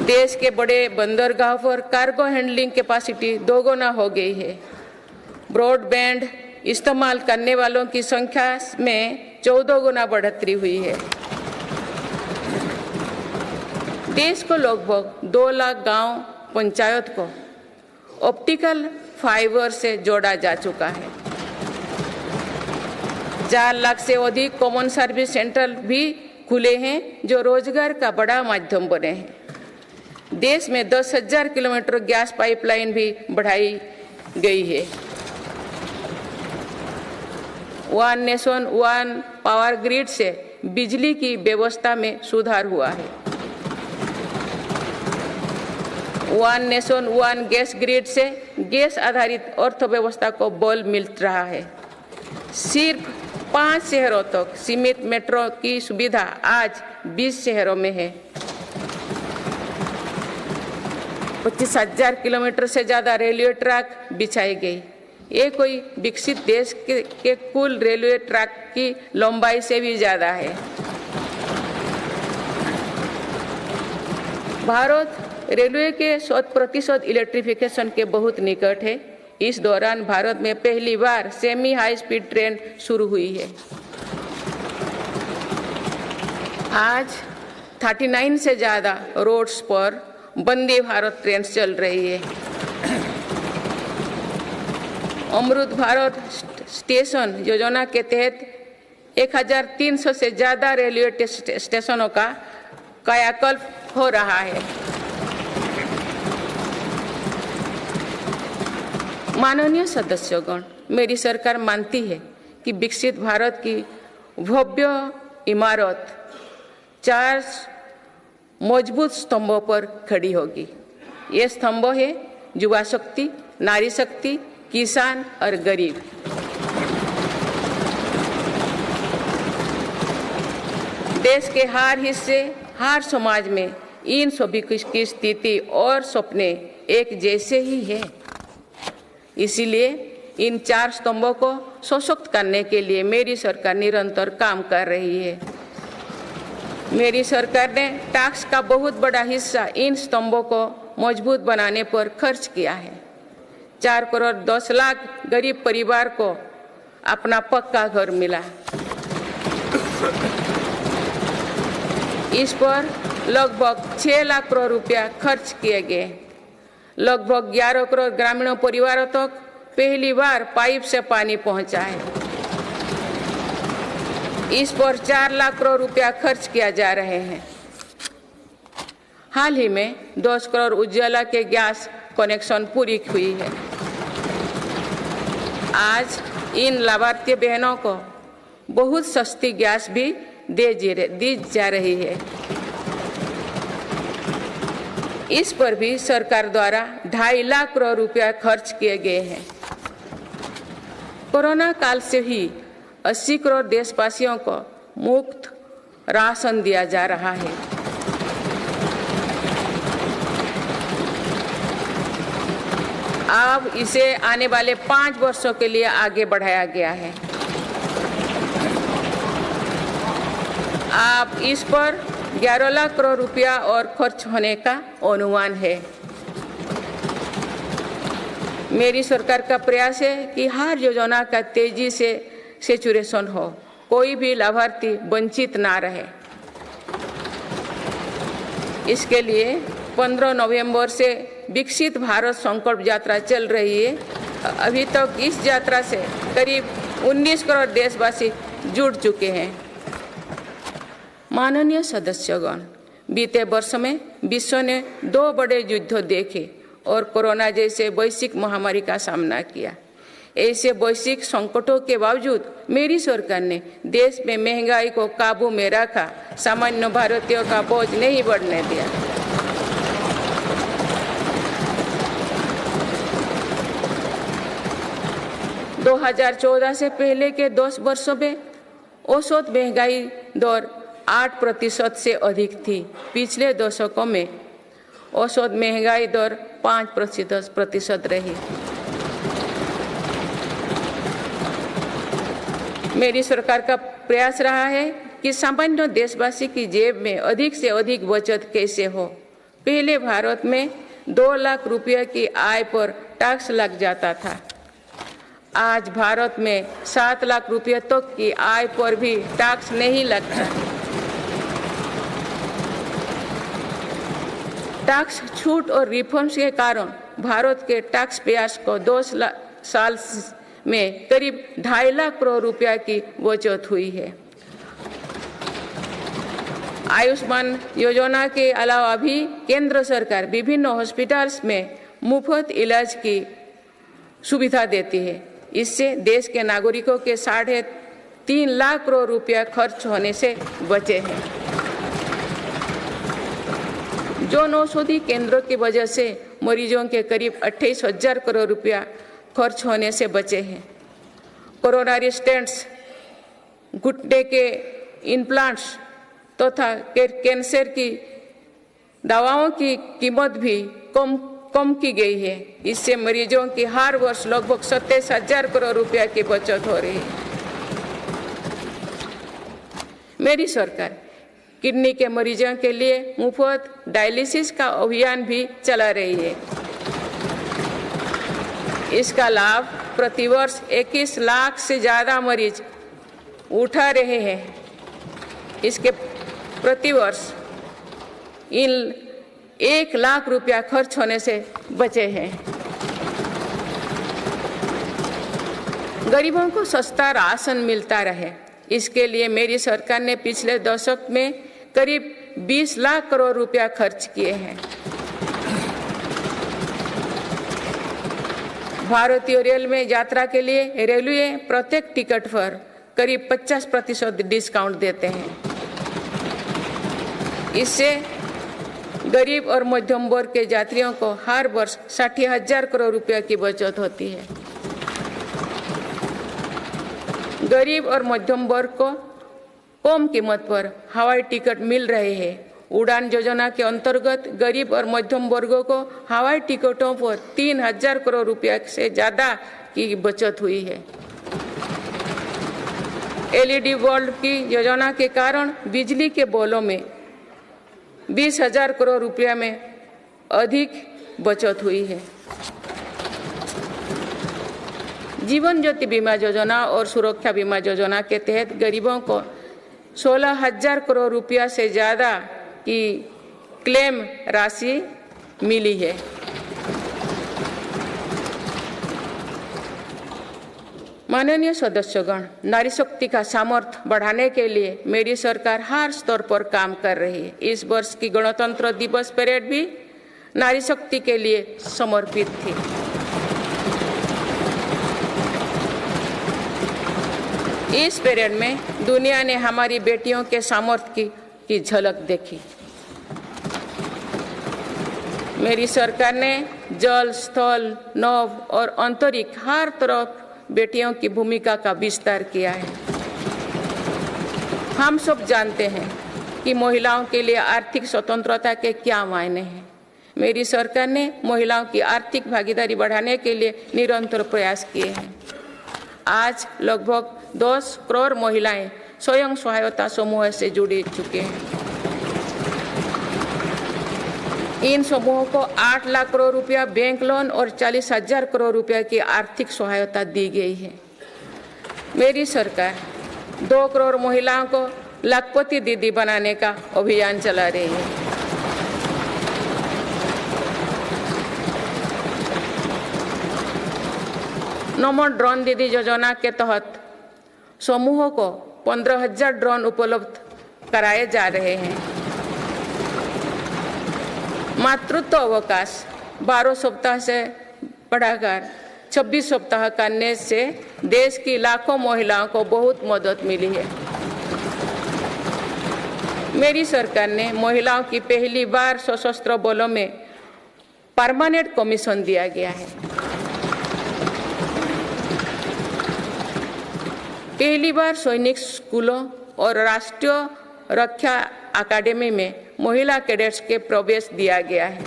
देश के बड़े बंदरगाह पर कार्गो हैंडलिंग कैपेसिटी 2 गुना हो गई है। ब्रॉडबैंड इस्तेमाल करने वालों की संख्या में 14 गुना बढ़ोतरी हुई है। देश को लगभग 2 लाख गांव पंचायत को ऑप्टिकल फाइबर से जोड़ा जा चुका है। 4 लाख से अधिक कॉमन सर्विस सेंटर भी खुले हैं, जो रोजगार का बड़ा माध्यम बने हैं। देश में 10,000 किलोमीटर गैस पाइपलाइन भी बढ़ाई गई है। One nation one power grid से बिजली की व्यवस्था में सुधार हुआ है। One nation one gas grid से गैस आधारित अर्थव्यवस्था को बल मिल रहा है। सिर्फ 5 शहरों तक सीमित मेट्रो की सुविधा आज 20 शहरों में है। 25,000 किलोमीटर से ज्यादा रेलवे ट्रैक बिछाई गई। ये कोई विकसित देश के कुल रेलवे ट्रैक की लंबाई से भी ज्यादा है। भारत रेलवे के 100% इलेक्ट्रिफिकेशन के बहुत निकट है। इस दौरान भारत में पहली बार सेमी हाई स्पीड ट्रेन शुरू हुई है। आज 39 से ज्यादा रोड्स पर वंदे भारत ट्रेन चल रही है। अमृत भारत स्टेशन योजना के तहत 1300 से ज्यादा रेलवे स्टेशनों का कायाकल्प हो रहा है। माननीय सदस्यगण, मेरी सरकार मानती है कि विकसित भारत की भव्य इमारत 4 मजबूत स्तंभों पर खड़ी होगी। ये स्तंभ है युवा शक्ति, नारी शक्ति, किसान और गरीब। देश के हर हिस्से, हर समाज में इन सभी की स्थिति और सपने एक जैसे ही है। इसीलिए इन 4 स्तंभों को सशक्त करने के लिए मेरी सरकार निरंतर काम कर रही है। मेरी सरकार ने टैक्स का बहुत बड़ा हिस्सा इन स्तंभों को मजबूत बनाने पर खर्च किया है। 4 करोड़ 10 लाख गरीब परिवार को अपना पक्का घर मिला। इस पर लगभग 6 लाख करोड़ रुपया खर्च किए गए। लगभग 11 करोड़ ग्रामीण परिवारों तक पहली बार पाइप से पानी पहुंचा है। इस पर 4 लाख करोड़ रुपया खर्च किया जा रहे हैं। हाल ही में 10 करोड़ उज्ज्वला के गैस कनेक्शन पूरी हुई है। आज इन लाभार्थी बहनों को बहुत सस्ती गैस भी दी जा रही है। इस पर भी सरकार द्वारा 2.5 लाख करोड़ रुपया खर्च किए गए हैं। कोरोना काल से ही 80 करोड़ देशवासियों को मुफ्त राशन दिया जा रहा है। अब इसे आने वाले 5 वर्षों के लिए आगे बढ़ाया गया है। अब इस पर 11 लाख करोड़ रुपया और खर्च होने का अनुमान है। मेरी सरकार का प्रयास है कि हर योजना का तेजी से सैचुरेशन हो, कोई भी लाभार्थी वंचित ना रहे। इसके लिए 15 नवंबर से विकसित भारत संकल्प यात्रा चल रही है। अभी तक इस यात्रा से करीब 19 करोड़ देशवासी जुड़ चुके हैं। माननीय सदस्यगण, बीते वर्ष में विश्व ने 2 बड़े युद्ध देखे और कोरोना जैसे वैश्विक महामारी का सामना किया। ऐसे वैश्विक संकटों के बावजूद मेरी सरकार ने देश में महंगाई को काबू में रखा, सामान्य भारतीयों का बोझ नहीं बढ़ने दिया। - 2014 से पहले के 10 वर्षों में औसत महंगाई दर 8% से अधिक थी। पिछले दशकों में औसत महंगाई दर 5% रही। मेरी सरकार का प्रयास रहा है कि सामान्य देशवासी की जेब में अधिक से अधिक बचत कैसे हो। पहले भारत में 2 लाख रुपये की आय पर टैक्स लग जाता था। आज भारत में 7 लाख रुपये तक की आय पर भी टैक्स नहीं लगता। टैक्स छूट और रिफॉर्म्स के कारण भारत के टैक्स पेयर्स को 2 साल में करीब 2.5 लाख करोड़ रुपया की बचत हुई है। आयुष्मान योजना के अलावा भी केंद्र सरकार विभिन्न हॉस्पिटल्स में मुफ्त इलाज की सुविधा देती है। इससे देश के नागरिकों के 3.5 लाख करोड़ रुपया खर्च होने से बचे हैं। जन औषधि केंद्रों की वजह से मरीजों के करीब 28,000 करोड़ रुपया खर्च होने से बचे हैं। कोरोनरी स्टेंट्स घुटने के इम्प्लांट्स तथा कैंसर की दवाओं की कीमत भी कम की गई है। इससे मरीजों की हर वर्ष लगभग 27,000 करोड़ रुपया की बचत हो रही है। मेरी सरकार किडनी के मरीजों के लिए मुफ्त डायलिसिस का अभियान भी चला रही है। इसका लाभ प्रतिवर्ष 21 लाख से ज़्यादा मरीज उठा रहे हैं। इसके प्रतिवर्ष इन 1 लाख रुपया खर्च होने से बचे हैं। गरीबों को सस्ता राशन मिलता रहे, इसके लिए मेरी सरकार ने पिछले दशक में करीब 20 लाख करोड़ रुपया खर्च किए हैं। भारतीय रेल में यात्रा के लिए रेलवे प्रत्येक टिकट पर करीब 50% डिस्काउंट देते हैं। इससे गरीब और मध्यम वर्ग के यात्रियों को हर वर्ष 60,000 करोड़ रुपया की बचत होती है। गरीब और मध्यम वर्ग को कम कीमत पर हवाई टिकट मिल रहे हैं। उड़ान योजना के अंतर्गत गरीब और मध्यम वर्गों को हवाई टिकटों पर 3,000 करोड़ रुपया से ज़्यादा की बचत हुई है। LED बल्ब की योजना के कारण बिजली के बिलों में 20,000 करोड़ रुपया में अधिक बचत हुई है। जीवन ज्योति बीमा योजना और सुरक्षा बीमा योजना के तहत गरीबों को 16,000 करोड़ रुपया से ज़्यादा की क्लेम राशि मिली है। माननीय सदस्यगण, नारी शक्ति का सामर्थ्य बढ़ाने के लिए मेरी सरकार हर स्तर पर काम कर रही है। इस वर्ष की गणतंत्र दिवस परेड भी नारी शक्ति के लिए समर्पित थी। इस परेड में दुनिया ने हमारी बेटियों के सामर्थ्य की झलक देखी। मेरी सरकार ने जल, स्थल, नभ और अंतरिक्ष हर तरफ बेटियों की भूमिका का विस्तार किया है। हम सब जानते हैं कि महिलाओं के लिए आर्थिक स्वतंत्रता के क्या मायने हैं। मेरी सरकार ने महिलाओं की आर्थिक भागीदारी बढ़ाने के लिए निरंतर प्रयास किए हैं। आज लगभग 10 करोड़ महिलाएं स्वयं सहायता समूह से जुड़ चुके हैं। इन समूहों को 8 लाख करोड़ रुपया बैंक लोन और 40,000 करोड़ रुपया की आर्थिक सहायता दी गई है। मेरी सरकार 2 करोड़ महिलाओं को लाखपति दीदी बनाने का अभियान चला रही है। नमो ड्रोन दीदी योजना के तहत समूहों को 15,000 ड्रोन उपलब्ध कराए जा रहे हैं। मातृत्व अवकाश 12 सप्ताह से बढ़ाकर 26 सप्ताह करने से देश की लाखों महिलाओं को बहुत मदद मिली है। मेरी सरकार ने महिलाओं की पहली बार सशस्त्र बलों में परमानेंट कमीशन दिया गया है। पहली बार सैनिक स्कूलों और राष्ट्रीय रक्षा अकादमी में महिला कैडेट्स के प्रवेश दिया गया है।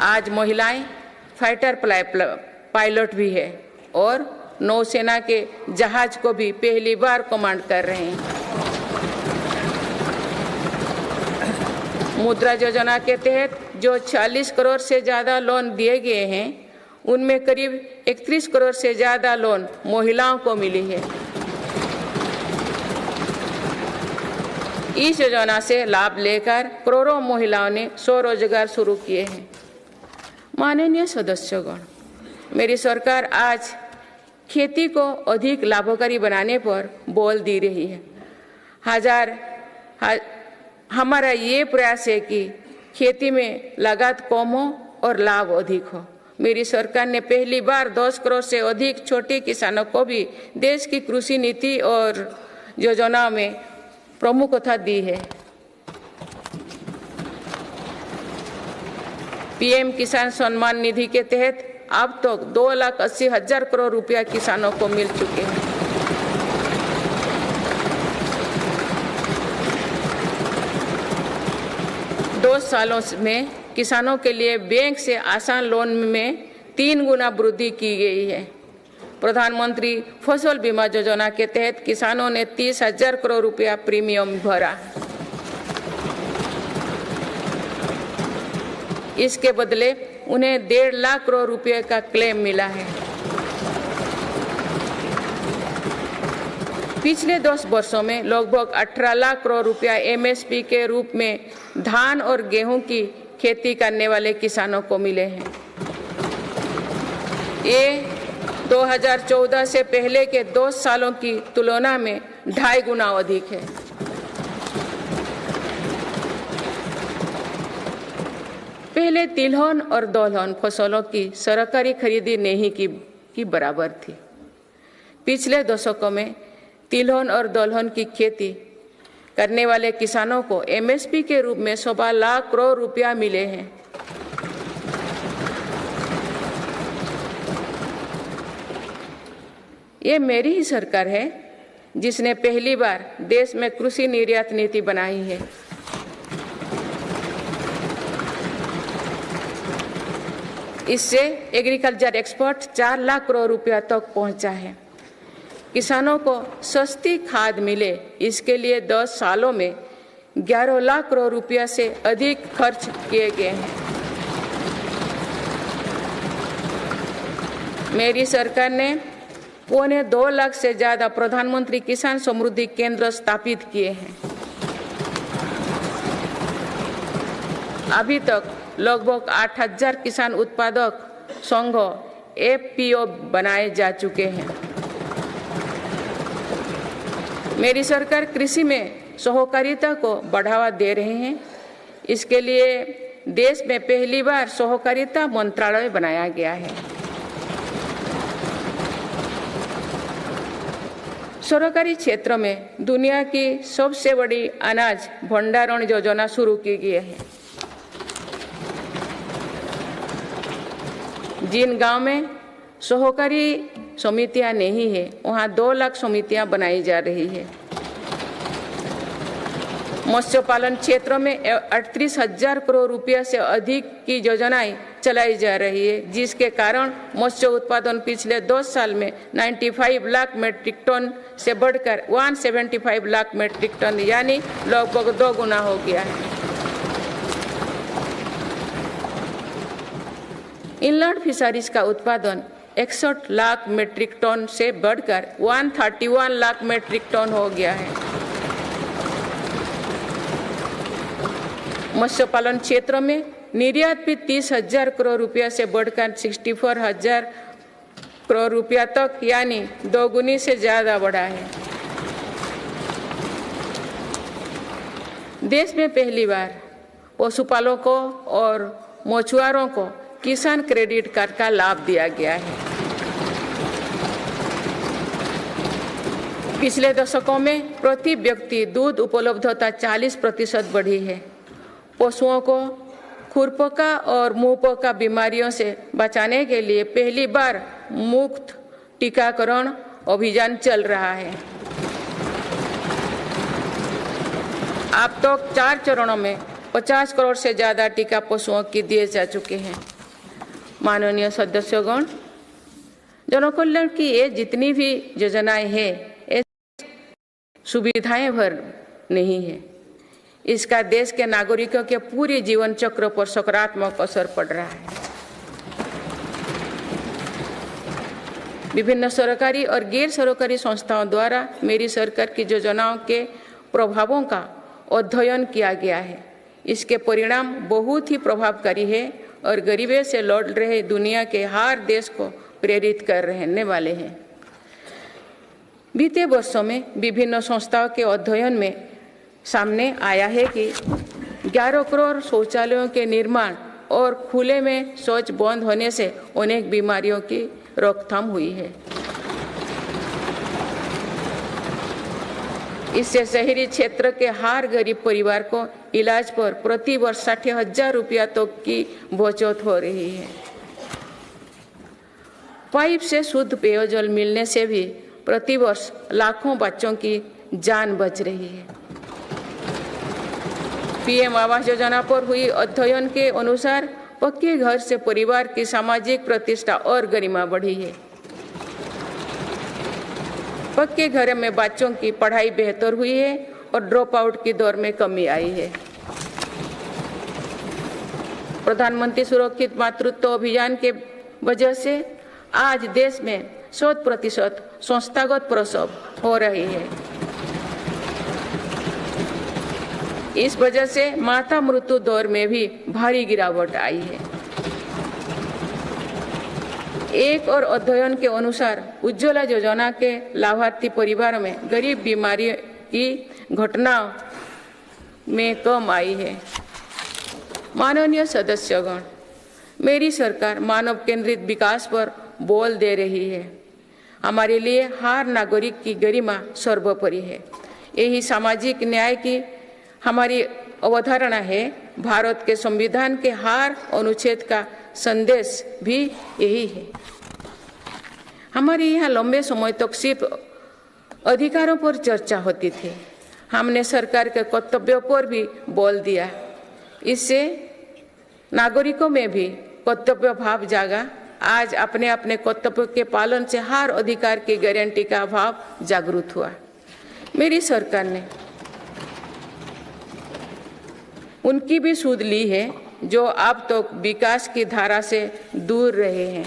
आज महिलाएं फाइटर पायलट भी है और नौसेना के जहाज को भी पहली बार कमांड कर रहे हैं। मुद्रा योजना के तहत जो 40 करोड़ से ज़्यादा लोन दिए गए हैं, उनमें करीब 31 करोड़ से ज़्यादा लोन महिलाओं को मिली है। इस योजना से लाभ लेकर करोड़ों महिलाओं ने स्वरोजगार शुरू किए हैं। माननीय सदस्यगण, मेरी सरकार आज खेती को अधिक लाभकारी बनाने पर बल दे रही है। हमारा ये प्रयास है कि खेती में लागत कम हो और लाभ अधिक हो। मेरी सरकार ने पहली बार 10 करोड़ से अधिक छोटे किसानों को भी देश की कृषि नीति और योजना में प्रमुखता दी है। पीएम किसान सम्मान निधि के तहत अब तक 2,80,000 करोड़ रुपया किसानों को मिल चुके हैं। दो सालों में किसानों के लिए बैंक से आसान लोन में 3 गुना वृद्धि की गई है। प्रधानमंत्री फसल बीमा योजना के तहत किसानों ने 30,000 करोड़ रुपया प्रीमियम भरा। इसके बदले उन्हें 1.5 लाख करोड़ रुपए का क्लेम मिला है। पिछले 10 वर्षों में लगभग 18 लाख करोड़ रुपया एमएसपी के रूप में धान और गेहूं की खेती करने वाले किसानों को मिले हैं। ये 2014 से पहले के 2 सालों की तुलना में 2.5 गुना अधिक है। पहले तिलहन और दलहन फसलों की सरकारी खरीदी नहीं की बराबर थी। पिछले दशकों में तिलहन और दलहन की खेती करने वाले किसानों को एमएसपी के रूप में 1.25 लाख करोड़ रुपया मिले हैं। ये मेरी ही सरकार है जिसने पहली बार देश में कृषि निर्यात नीति बनाई है। इससे एग्रीकल्चर एक्सपोर्ट 4 लाख करोड़ रुपया तक पहुंचा है। किसानों को सस्ती खाद मिले, इसके लिए 10 सालों में 11 लाख करोड़ रुपया से अधिक खर्च किए गए हैं। मेरी सरकार ने 1.25 लाख से ज्यादा प्रधानमंत्री किसान समृद्धि केंद्र स्थापित किए हैं। अभी तक लगभग 8,000 किसान उत्पादक संघ एफपीओ बनाए जा चुके हैं। मेरी सरकार कृषि में सहकारिता को बढ़ावा दे रहे हैं। इसके लिए देश में पहली बार सहकारिता मंत्रालय बनाया गया है। सरकारी क्षेत्र में दुनिया की सबसे बड़ी अनाज भंडारण योजना शुरू की गई है। जिन गांव में सहकारी समितियां नहीं है, वहां 2 लाख समितियां बनाई जा रही है। मत्स्य पालन क्षेत्र में 38,000 करोड़ रुपया से अधिक की योजनाएं चलाई जा रही है, जिसके कारण मत्स्य उत्पादन पिछले 2 साल में 95 लाख मीट्रिक टन से बढ़कर 175 लाख मीट्रिक टन यानी लगभग 2 गुना हो गया है। इनलैंड फिशरीज का उत्पादन 61 लाख मीट्रिक टन से बढ़कर 131 लाख मीट्रिक टन हो गया है। मत्स्य पालन क्षेत्र में निर्यात भी 30,000 करोड़ रुपया से बढ़कर 64,000 करोड़ रुपया तक यानी 2 गुनी से ज्यादा बढ़ा है। देश में पहली बार पशुपालकों और मछुआरों को किसान क्रेडिट कार्ड का लाभ दिया गया है। पिछले दशकों में प्रति व्यक्ति दूध उपलब्धता 40% बढ़ी है। पशुओं को खुरपका और मुंहपका बीमारियों से बचाने के लिए पहली बार मुफ्त टीकाकरण अभियान चल रहा है। अब तक 4 चरणों में 50 करोड़ से ज्यादा टीका पशुओं की दिए जा चुके हैं। माननीय सदस्यगण, जनकल्याण की ये जितनी भी योजनाएं हैं, ये सुविधाएं भर नहीं है। इसका देश के नागरिकों के पूरे जीवन चक्र पर सकारात्मक असर पड़ रहा है। विभिन्न सरकारी और गैर सरकारी संस्थाओं द्वारा मेरी सरकार की योजनाओं के प्रभावों का अध्ययन किया गया है। इसके परिणाम बहुत ही प्रभावकारी है और गरीबी से लड़ रहे दुनिया के हर देश को प्रेरित कर रहने वाले हैं। बीते वर्षों में विभिन्न संस्थाओं के अध्ययन में सामने आया है कि 11 करोड़ शौचालयों के निर्माण और खुले में शौच बंद होने से अनेक बीमारियों की रोकथाम हुई है। इससे शहरी क्षेत्र के हर गरीब परिवार को इलाज पर प्रति वर्ष 60,000 रुपया तक की बचत हो रही है। पाइप से शुद्ध पेयजल मिलने से भी प्रतिवर्ष लाखों बच्चों की जान बच रही है। पीएम आवास योजना पर हुई अध्ययन के अनुसार पक्के घर से परिवार की सामाजिक प्रतिष्ठा और गरिमा बढ़ी है। पक्के घर में बच्चों की पढ़ाई बेहतर हुई है और ड्रॉप आउट की दर में कमी आई है। प्रधानमंत्री सुरक्षित मातृत्व अभियान के वजह से आज देश में 100% संस्थागत प्रसव हो रही है। इस वजह से माता मृत्यु दर में भी भारी गिरावट आई है। एक और अध्ययन के अनुसार उज्ज्वला योजना के लाभार्थी परिवारों में गरीब बीमारी की घटनाओं में कम आई है। माननीय सदस्यगण, मेरी सरकार मानव केंद्रित विकास पर बल दे रही है। हमारे लिए हर नागरिक की गरिमा सर्वोपरि है। यही सामाजिक न्याय की हमारी अवधारणा है। भारत के संविधान के हर अनुच्छेद का संदेश भी यही है। हमारे यहाँ लंबे समय तक सिर्फ अधिकारों पर चर्चा होती थी। हमने सरकार के कर्तव्यों पर भी बल दिया। इससे नागरिकों में भी कर्तव्य भाव जागा। आज अपने अपने कर्तव्य के पालन से हर अधिकार की गारंटी का भाव जागृत हुआ। मेरी सरकार ने उनकी भी सुध ली है जो अब तो विकास की धारा से दूर रहे हैं।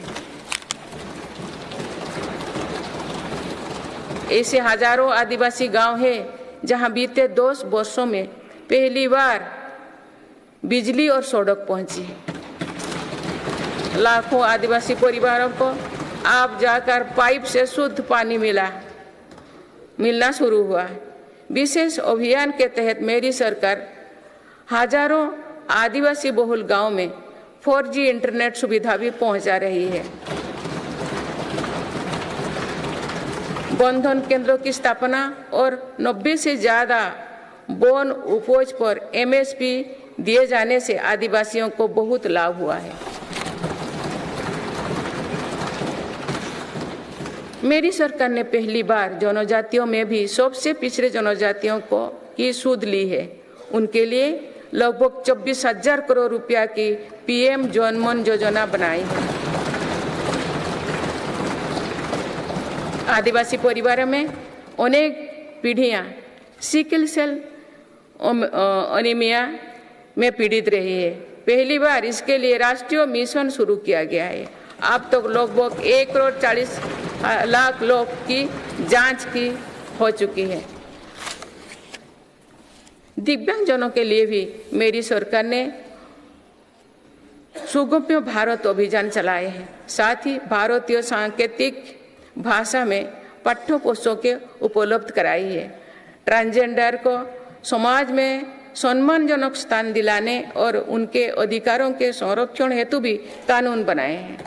ऐसे हजारों आदिवासी गांव हैं जहां बीते 10 वर्षों में पहली बार बिजली और सड़क पहुंची है। लाखों आदिवासी परिवारों को अब जाकर पाइप से शुद्ध पानी मिलना शुरू हुआ। विशेष अभियान के तहत मेरी सरकार हजारों आदिवासी बहुल गांव में 4G इंटरनेट सुविधा भी पहुंचा रही है। बंधन केंद्रों की स्थापना और 90 से ज्यादा वन उपज पर MSP दिए जाने से आदिवासियों को बहुत लाभ हुआ है। मेरी सरकार ने पहली बार जनजातियों में भी सबसे पिछड़े जनजातियों को की सुध ली है। उनके लिए लगभग 24,000 करोड़ रुपया की PM जनमन योजना बनाई है। आदिवासी परिवारों में अनेक पीढ़ियां सिकल सेल एनीमिया में पीड़ित रही है। पहली बार इसके लिए राष्ट्रीय मिशन शुरू किया गया है। अब तक लगभग 1,40,00,000 लोग की जांच की हो चुकी है। दिव्यांगजनों के लिए भी मेरी सरकार ने सुगम्य भारत अभियान चलाए हैं। साथ ही भारतीय सांकेतिक भाषा में पाठ्य पुस्तकें उपलब्ध कराई है। ट्रांसजेंडर को समाज में सम्मानजनक स्थान दिलाने और उनके अधिकारों के संरक्षण हेतु भी कानून बनाए हैं।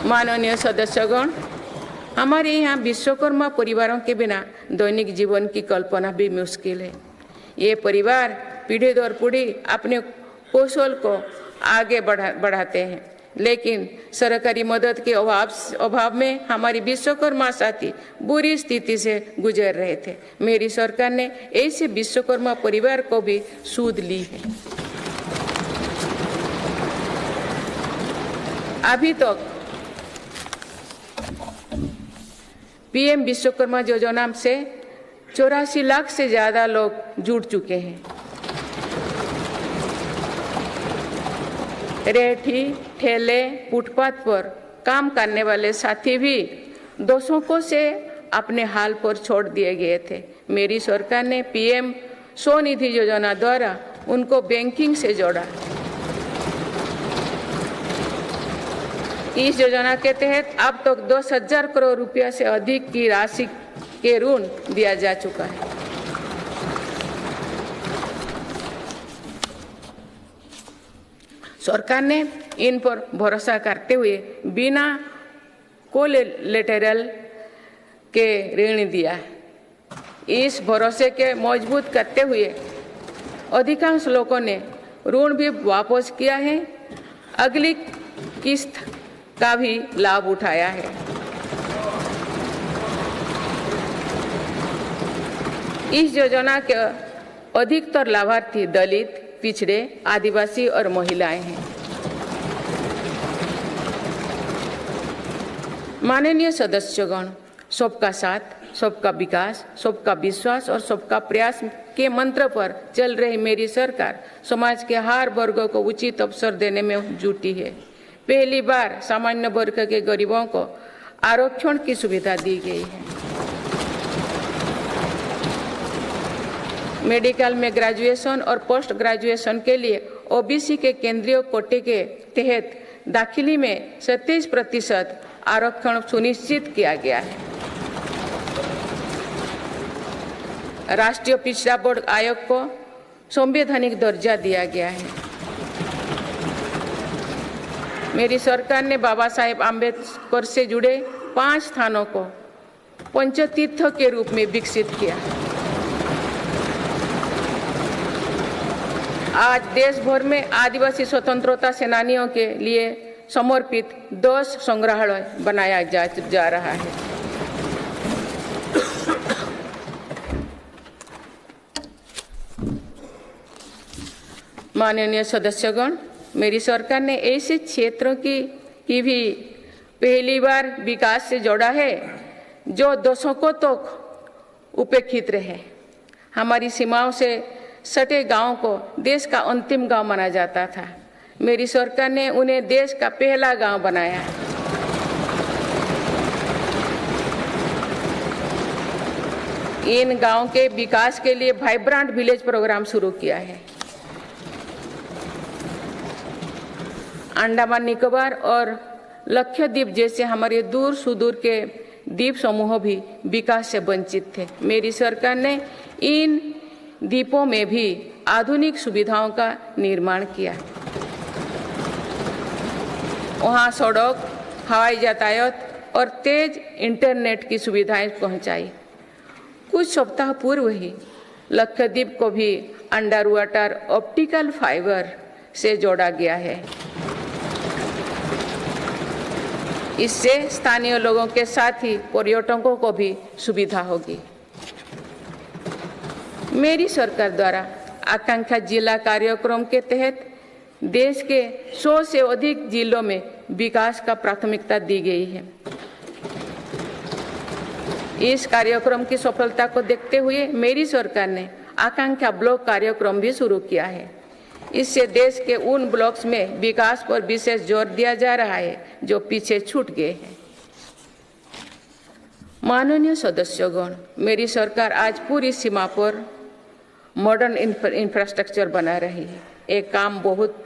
माननीय सदस्यगण, हमारे यहाँ विश्वकर्मा परिवारों के बिना दैनिक जीवन की कल्पना भी मुश्किल है। ये परिवार पीढ़ी दर पीढ़ी अपने कौशल को आगे बढ़ाते हैं, लेकिन सरकारी मदद के अभाव में हमारी विश्वकर्मा साथी बुरी स्थिति से गुजर रहे थे। मेरी सरकार ने ऐसे विश्वकर्मा परिवार को भी सुध ली है। अभी तक PM विश्वकर्मा योजना से 84 लाख से ज्यादा लोग जुड़ चुके हैं। रेहड़ी, ठेले, फुटपाथ पर काम करने वाले साथी भी दशकों से अपने हाल पर छोड़ दिए गए थे। मेरी सरकार ने PM स्वनिधि योजना द्वारा उनको बैंकिंग से जोड़ा। इस योजना के तहत अब तक 10,000 करोड़ रुपया से अधिक की राशि के ऋण दिया जा चुका है। सरकार ने इन पर भरोसा करते हुए बिना कोलेटरल के ऋण दिया। इस भरोसे के मजबूत करते हुए अधिकांश लोगों ने ऋण भी वापस किया है। अगली किस्त का भी लाभ उठाया है। इस योजना के अधिकतर लाभार्थी दलित, पिछड़े, आदिवासी और महिलाएं हैं। माननीय सदस्यगण, सबका साथ, सबका विकास, सबका विश्वास और सबका प्रयास के मंत्र पर चल रही मेरी सरकार समाज के हर वर्ग को उचित अवसर देने में जुटी है। पहली बार सामान्य वर्ग के गरीबों को आरक्षण की सुविधा दी गई है। मेडिकल में ग्रेजुएशन और पोस्ट ग्रेजुएशन के लिए ओबीसी के केंद्रीय कोटे के तहत दाखिली में 27% आरक्षण सुनिश्चित किया गया है। राष्ट्रीय पिछड़ा बोर्ड आयोग को संवैधानिक दर्जा दिया गया है। मेरी सरकार ने बाबा साहेब आम्बेडकर से जुड़े 5 स्थानों को पंचतीर्थ के रूप में विकसित किया। आज देश भर में आदिवासी स्वतंत्रता सेनानियों के लिए समर्पित 10 संग्रहालय बनाया जा रहा है। माननीय सदस्यगण, मेरी सरकार ने ऐसे क्षेत्रों की भी पहली बार विकास से जोड़ा है जो दशकों तक उपेक्षित रहे। हमारी सीमाओं से सटे गांवों को देश का अंतिम गांव माना जाता था। मेरी सरकार ने उन्हें देश का पहला गांव बनाया। इन गांवों के विकास के लिए वाइब्रेंट विलेज प्रोग्राम शुरू किया है। अंडमान निकोबार और लक्षद्वीप जैसे हमारे दूर सुदूर के द्वीप समूह भी विकास से वंचित थे। मेरी सरकार ने इन द्वीपों में भी आधुनिक सुविधाओं का निर्माण किया। वहाँ सड़क, हवाई यातायात और तेज इंटरनेट की सुविधाएं पहुंचाई। कुछ सप्ताह पूर्व ही लक्षद्वीप को भी अंडर वाटर ऑप्टिकल फाइबर से जोड़ा गया है। इससे स्थानीय लोगों के साथ ही पर्यटकों को भी सुविधा होगी। मेरी सरकार द्वारा आकांक्षा जिला कार्यक्रम के तहत देश के 100 से अधिक जिलों में विकास का प्राथमिकता दी गई है। इस कार्यक्रम की सफलता को देखते हुए मेरी सरकार ने आकांक्षा ब्लॉक कार्यक्रम भी शुरू किया है। इससे देश के उन ब्लॉक्स में विकास पर विशेष जोर दिया जा रहा है जो पीछे छूट गए हैं। माननीय सदस्यगण, मेरी सरकार आज पूरी सीमा पर मॉडर्न इंफ्रास्ट्रक्चर बना रही है। एक काम बहुत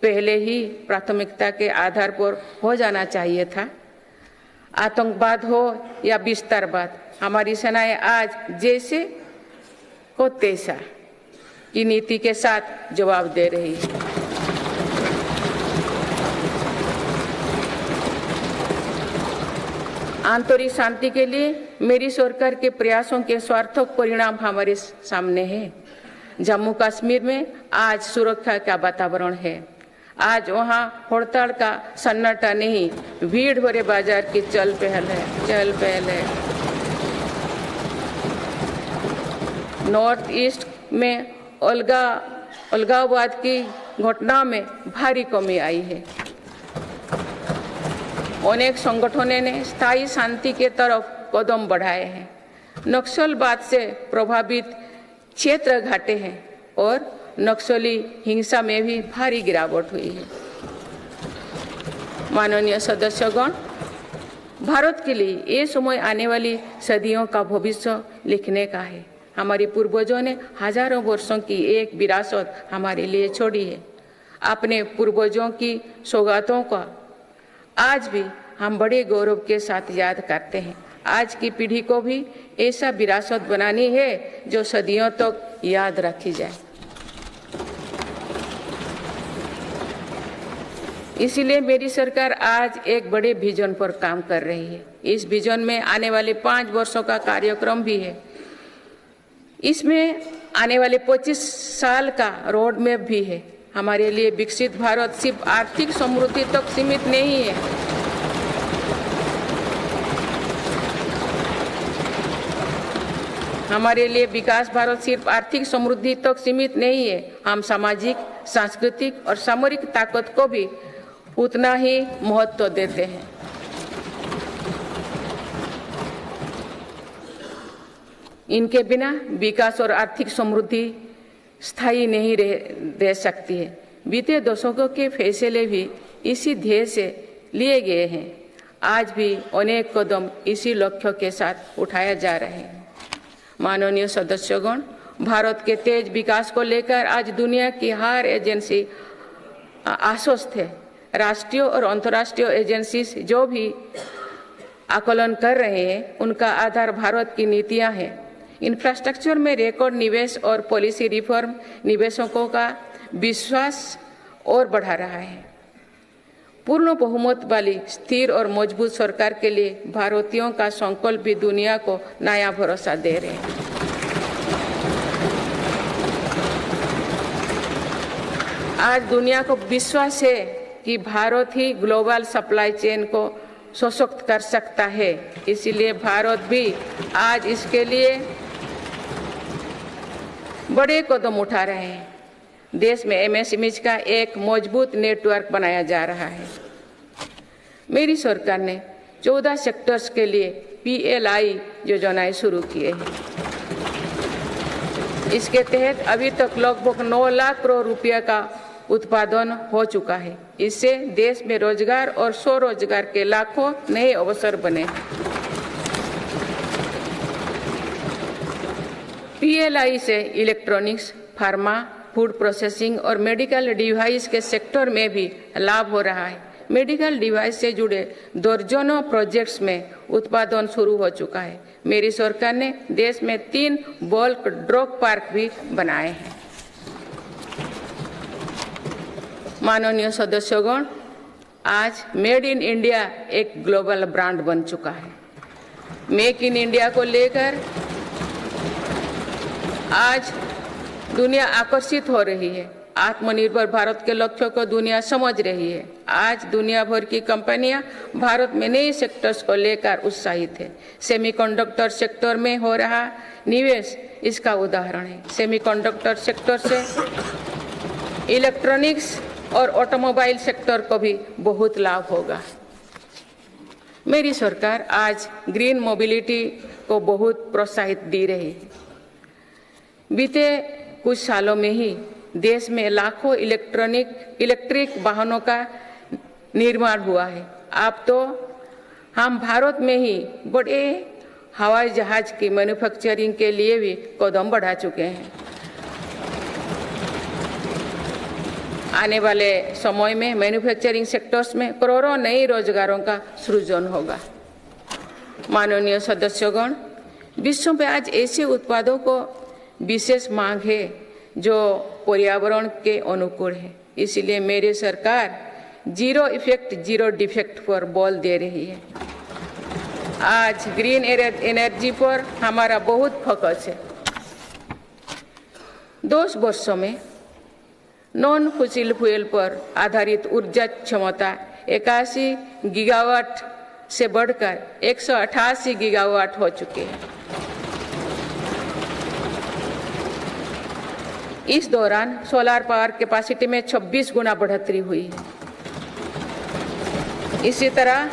पहले ही प्राथमिकता के आधार पर हो जाना चाहिए था। आतंकवाद हो या विस्तारवाद, हमारी सेनाएं आज जैसे को तैसा की नीति के साथ जवाब दे रही है। आंतरिक शांति के लिए मेरी सरकार के प्रयासों के सार्थक परिणाम हमारे सामने हैं। जम्मू कश्मीर में आज सुरक्षा का वातावरण है। आज वहाँ हड़ताल का सन्नाटा नहीं, भीड़ भरे बाजार की चल पहल है। नॉर्थ ईस्ट में अलगाववाद की घटना में भारी कमी आई है। अनेक संगठनों ने स्थायी शांति के तरफ कदम बढ़ाए हैं। नक्सलवाद से प्रभावित क्षेत्र घटे हैं और नक्सली हिंसा में भी भारी गिरावट हुई है। माननीय सदस्यगण, भारत के लिए ये समय आने वाली सदियों का भविष्य लिखने का है। हमारे पूर्वजों ने हजारों वर्षों की एक विरासत हमारे लिए छोड़ी है। अपने पूर्वजों की सौगातों का आज भी हम बड़े गौरव के साथ याद करते हैं। आज की पीढ़ी को भी ऐसा विरासत बनानी है जो सदियों तक याद रखी जाए। इसीलिए मेरी सरकार आज एक बड़े विजन पर काम कर रही है। इस विजन में आने वाले 5 वर्षों का कार्यक्रम भी है। इसमें आने वाले 25 साल का रोड मैप भी है। हमारे लिए विकसित भारत सिर्फ आर्थिक समृद्धि तक सीमित नहीं है, हमारे लिए विकास भारत सिर्फ आर्थिक समृद्धि तक सीमित नहीं है, हम सामाजिक, सांस्कृतिक और सामरिक ताकत को भी उतना ही महत्व देते हैं। इनके बिना विकास और आर्थिक समृद्धि स्थायी नहीं रह सकती है। बीते दशकों के फैसले भी इसी ध्येय से लिए गए हैं। आज भी अनेक कदम इसी लक्ष्य के साथ उठाया जा रहे हैं। माननीय सदस्यगण, भारत के तेज विकास को लेकर आज दुनिया की हर एजेंसी आश्वस्त है। राष्ट्रीय और अंतर्राष्ट्रीय एजेंसी जो भी आकलन कर रहे हैं, उनका आधार भारत की नीतियां हैं। इंफ्रास्ट्रक्चर में रिकॉर्ड निवेश और पॉलिसी रिफॉर्म निवेशकों का विश्वास और बढ़ा रहा है। पूर्ण बहुमत वाली स्थिर और मजबूत सरकार के लिए भारतीयों का संकल्प भी दुनिया को नया भरोसा दे रहे हैं। आज दुनिया को विश्वास है कि भारत ही ग्लोबल सप्लाई चेन को सशक्त कर सकता है। इसीलिए भारत भी आज इसके लिए बड़े कदम उठा रहे हैं। देश में एमएसएमई का एक मजबूत नेटवर्क बनाया जा रहा है। मेरी सरकार ने 14 सेक्टर्स के लिए PLI योजनाएं शुरू किए हैं। इसके तहत अभी तक लगभग 9 लाख करोड़ रुपया का उत्पादन हो चुका है। इससे देश में रोजगार और स्वरोजगार के लाखों नए अवसर बने। PLI से इलेक्ट्रॉनिक्स, फार्मा, फूड प्रोसेसिंग और मेडिकल डिवाइस के सेक्टर में भी लाभ हो रहा है। मेडिकल डिवाइस से जुड़े दर्जनों प्रोजेक्ट्स में उत्पादन शुरू हो चुका है। मेरी सरकार ने देश में 3 बल्क ड्रग पार्क भी बनाए हैं। माननीय सदस्यगण, आज मेड इन इंडिया एक ग्लोबल ब्रांड बन चुका है। मेक इन इंडिया को लेकर आज दुनिया आकर्षित हो रही है। आत्मनिर्भर भारत के लक्ष्य को दुनिया समझ रही है। आज दुनिया भर की कंपनियां भारत में नए सेक्टर्स को लेकर उत्साहित है। सेमीकंडक्टर सेक्टर में हो रहा निवेश इसका उदाहरण है। सेमीकंडक्टर सेक्टर से इलेक्ट्रॉनिक्स और ऑटोमोबाइल सेक्टर को भी बहुत लाभ होगा। मेरी सरकार आज ग्रीन मोबिलिटी को बहुत प्रोत्साहित दे रही है। बीते कुछ सालों में ही देश में लाखों इलेक्ट्रिक वाहनों का निर्माण हुआ है। अब तो हम भारत में ही बड़े हवाई जहाज की मैन्युफैक्चरिंग के लिए भी कदम बढ़ा चुके हैं। आने वाले समय में मैन्युफैक्चरिंग सेक्टर्स में करोड़ों नए रोजगारों का सृजन होगा। माननीय सदस्यगण, विश्व में आज ऐसे उत्पादों को विशेष मांग है जो पर्यावरण के अनुकूल है। इसलिए मेरी सरकार जीरो इफेक्ट जीरो डिफेक्ट पर बल दे रही है। आज ग्रीन एनर्जी पर हमारा बहुत फोकस है। 2 वर्षों में नॉन फॉसिल फ्यूल पर आधारित ऊर्जा क्षमता 81 गीगावाट से बढ़कर 188 गीगावाट हो चुके हैं। इस दौरान सोलर पावर कैपेसिटी में 26 गुना बढ़ोतरी हुई है। इसी तरह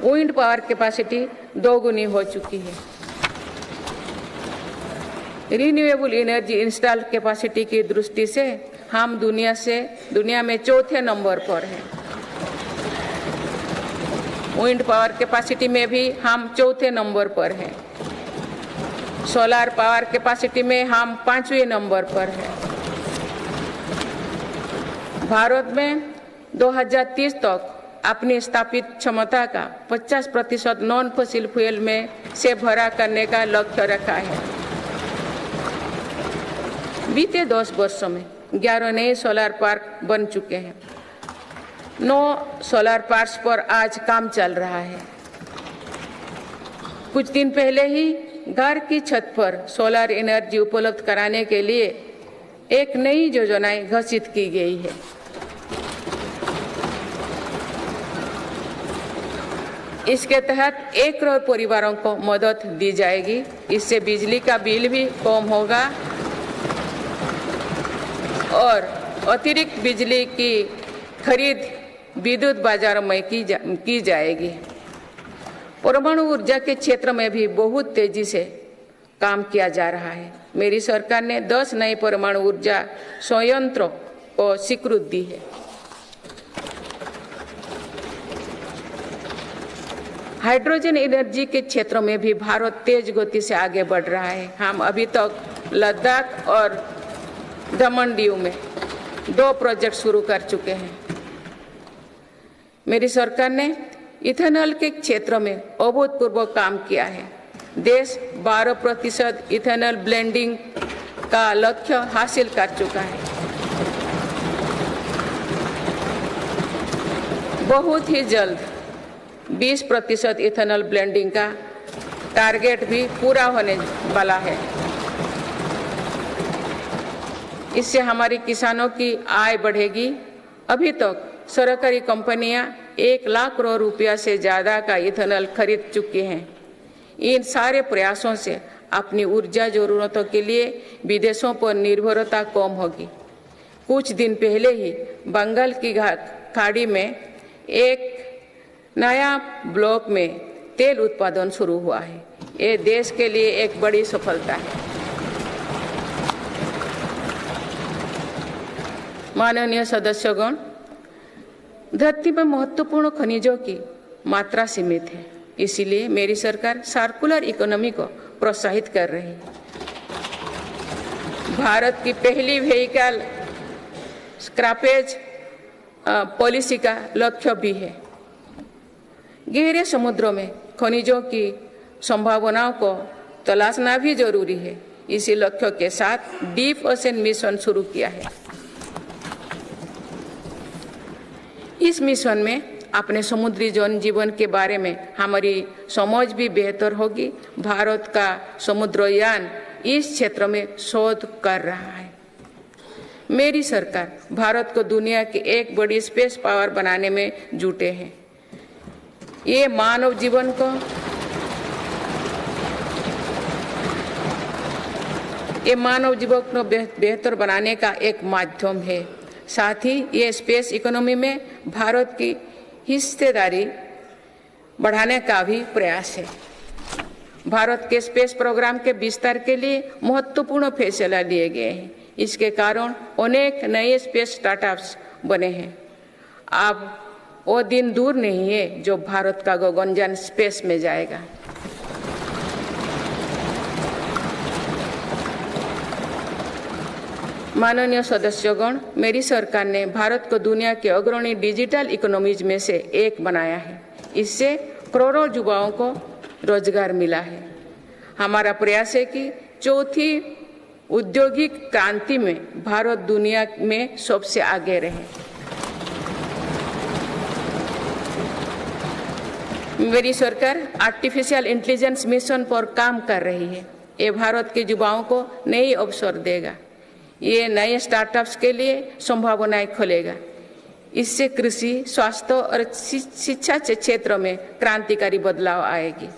विंड पावर कैपेसिटी 2 गुनी हो चुकी है। रिन्यूएबल एनर्जी इंस्टॉल कैपेसिटी की दृष्टि से हम दुनिया में 4थे नंबर पर हैं। विंड पावर कैपेसिटी में भी हम 4थे नंबर पर हैं। सोलर पावर कैपेसिटी में हम 5वें नंबर पर हैं। भारत में 2030 तक अपनी स्थापित क्षमता का 50% नॉन फॉसिल फ्यूल में से भरा करने का लक्ष्य रखा है। बीते 10 वर्षों में 11 नए सोलर पार्क बन चुके हैं। 9 सोलर पार्क्स पर आज काम चल रहा है। कुछ दिन पहले ही घर की छत पर सोलर एनर्जी उपलब्ध कराने के लिए एक नई योजना घोषित की गई है। इसके तहत 1 करोड़ परिवारों को मदद दी जाएगी। इससे बिजली का बिल भी कम होगा और अतिरिक्त बिजली की खरीद विद्युत बाजारों में की जाएगी। परमाणु ऊर्जा के क्षेत्र में भी बहुत तेजी से काम किया जा रहा है। मेरी सरकार ने 10 नए परमाणु ऊर्जा संयंत्रों को स्वीकृति दी है। हाइड्रोजन एनर्जी के क्षेत्र में भी भारत तेज गति से आगे बढ़ रहा है। हम अभी तक लद्दाख और दमन दीव में 2 प्रोजेक्ट शुरू कर चुके हैं। मेरी सरकार ने इथेनॉल के क्षेत्र में अभूतपूर्व काम किया है। देश 12% इथेनॉल ब्लेंडिंग का लक्ष्य हासिल कर चुका है। बहुत ही जल्द 20% इथेनॉल ब्लेंडिंग का टारगेट भी पूरा होने वाला है। इससे हमारे किसानों की आय बढ़ेगी। अभी तक सरकारी कंपनियां 1 लाख करोड़ रुपया से ज्यादा का इथेनॉल खरीद चुकी हैं। इन सारे प्रयासों से अपनी ऊर्जा जरूरतों के लिए विदेशों पर निर्भरता कम होगी। कुछ दिन पहले ही बंगाल की खाड़ी में एक नया ब्लॉक में तेल उत्पादन शुरू हुआ है। ये देश के लिए एक बड़ी सफलता है। माननीय सदस्यगण, धरती में महत्वपूर्ण खनिजों की मात्रा सीमित है, इसीलिए मेरी सरकार सर्कुलर इकोनॉमी को प्रोत्साहित कर रही है। भारत की पहली व्हीकल स्क्रैपेज पॉलिसी का लक्ष्य भी है। गहरे समुद्रों में खनिजों की संभावनाओं को तलाशना भी जरूरी है। इसी लक्ष्य के साथ डीप ओशन मिशन शुरू किया है। इस मिशन में अपने समुद्री जन जीवन के बारे में हमारी समझ भी बेहतर होगी। भारत का समुद्रयान इस क्षेत्र में शोध कर रहा है। मेरी सरकार भारत को दुनिया की एक बड़ी स्पेस पावर बनाने में जुटे हैं। ये मानव जीवन को बेहतर बनाने का एक माध्यम है। साथ ही ये स्पेस इकोनॉमी में भारत की हिस्सेदारी बढ़ाने का भी प्रयास है। भारत के स्पेस प्रोग्राम के विस्तार के लिए महत्वपूर्ण फैसला लिए गए हैं। इसके कारण अनेक नए स्पेस स्टार्टअप्स बने हैं। अब वो दिन दूर नहीं है जो भारत का गगनयान स्पेस में जाएगा। माननीय सदस्यगण, मेरी सरकार ने भारत को दुनिया के अग्रणी डिजिटल इकोनॉमीज में से एक बनाया है। इससे करोड़ों युवाओं को रोजगार मिला है। हमारा प्रयास है कि चौथी औद्योगिक क्रांति में भारत दुनिया में सबसे आगे रहे। मेरी सरकार आर्टिफिशियल इंटेलिजेंस मिशन पर काम कर रही है। ये भारत के युवाओं को नई अवसर देगा। ये नए स्टार्टअप्स के लिए संभावनाएं खोलेगा। इससे कृषि, स्वास्थ्य और शिक्षा के क्षेत्र में क्रांतिकारी बदलाव आएगी।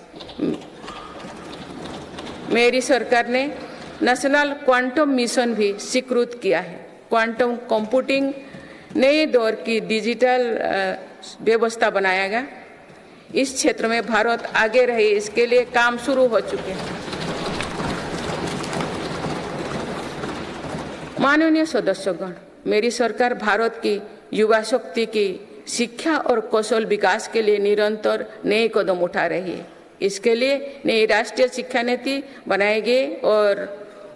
मेरी सरकार ने नेशनल क्वांटम मिशन भी स्वीकृत किया है। क्वांटम कंप्यूटिंग नए दौर की डिजिटल व्यवस्था बनाएगा। इस क्षेत्र में भारत आगे रहे, इसके लिए काम शुरू हो चुके हैं। माननीय सदस्यगण, मेरी सरकार भारत की युवा शक्ति की शिक्षा और कौशल विकास के लिए निरंतर नए कदम उठा रही है। इसके लिए नई राष्ट्रीय शिक्षा नीति बनाई गई और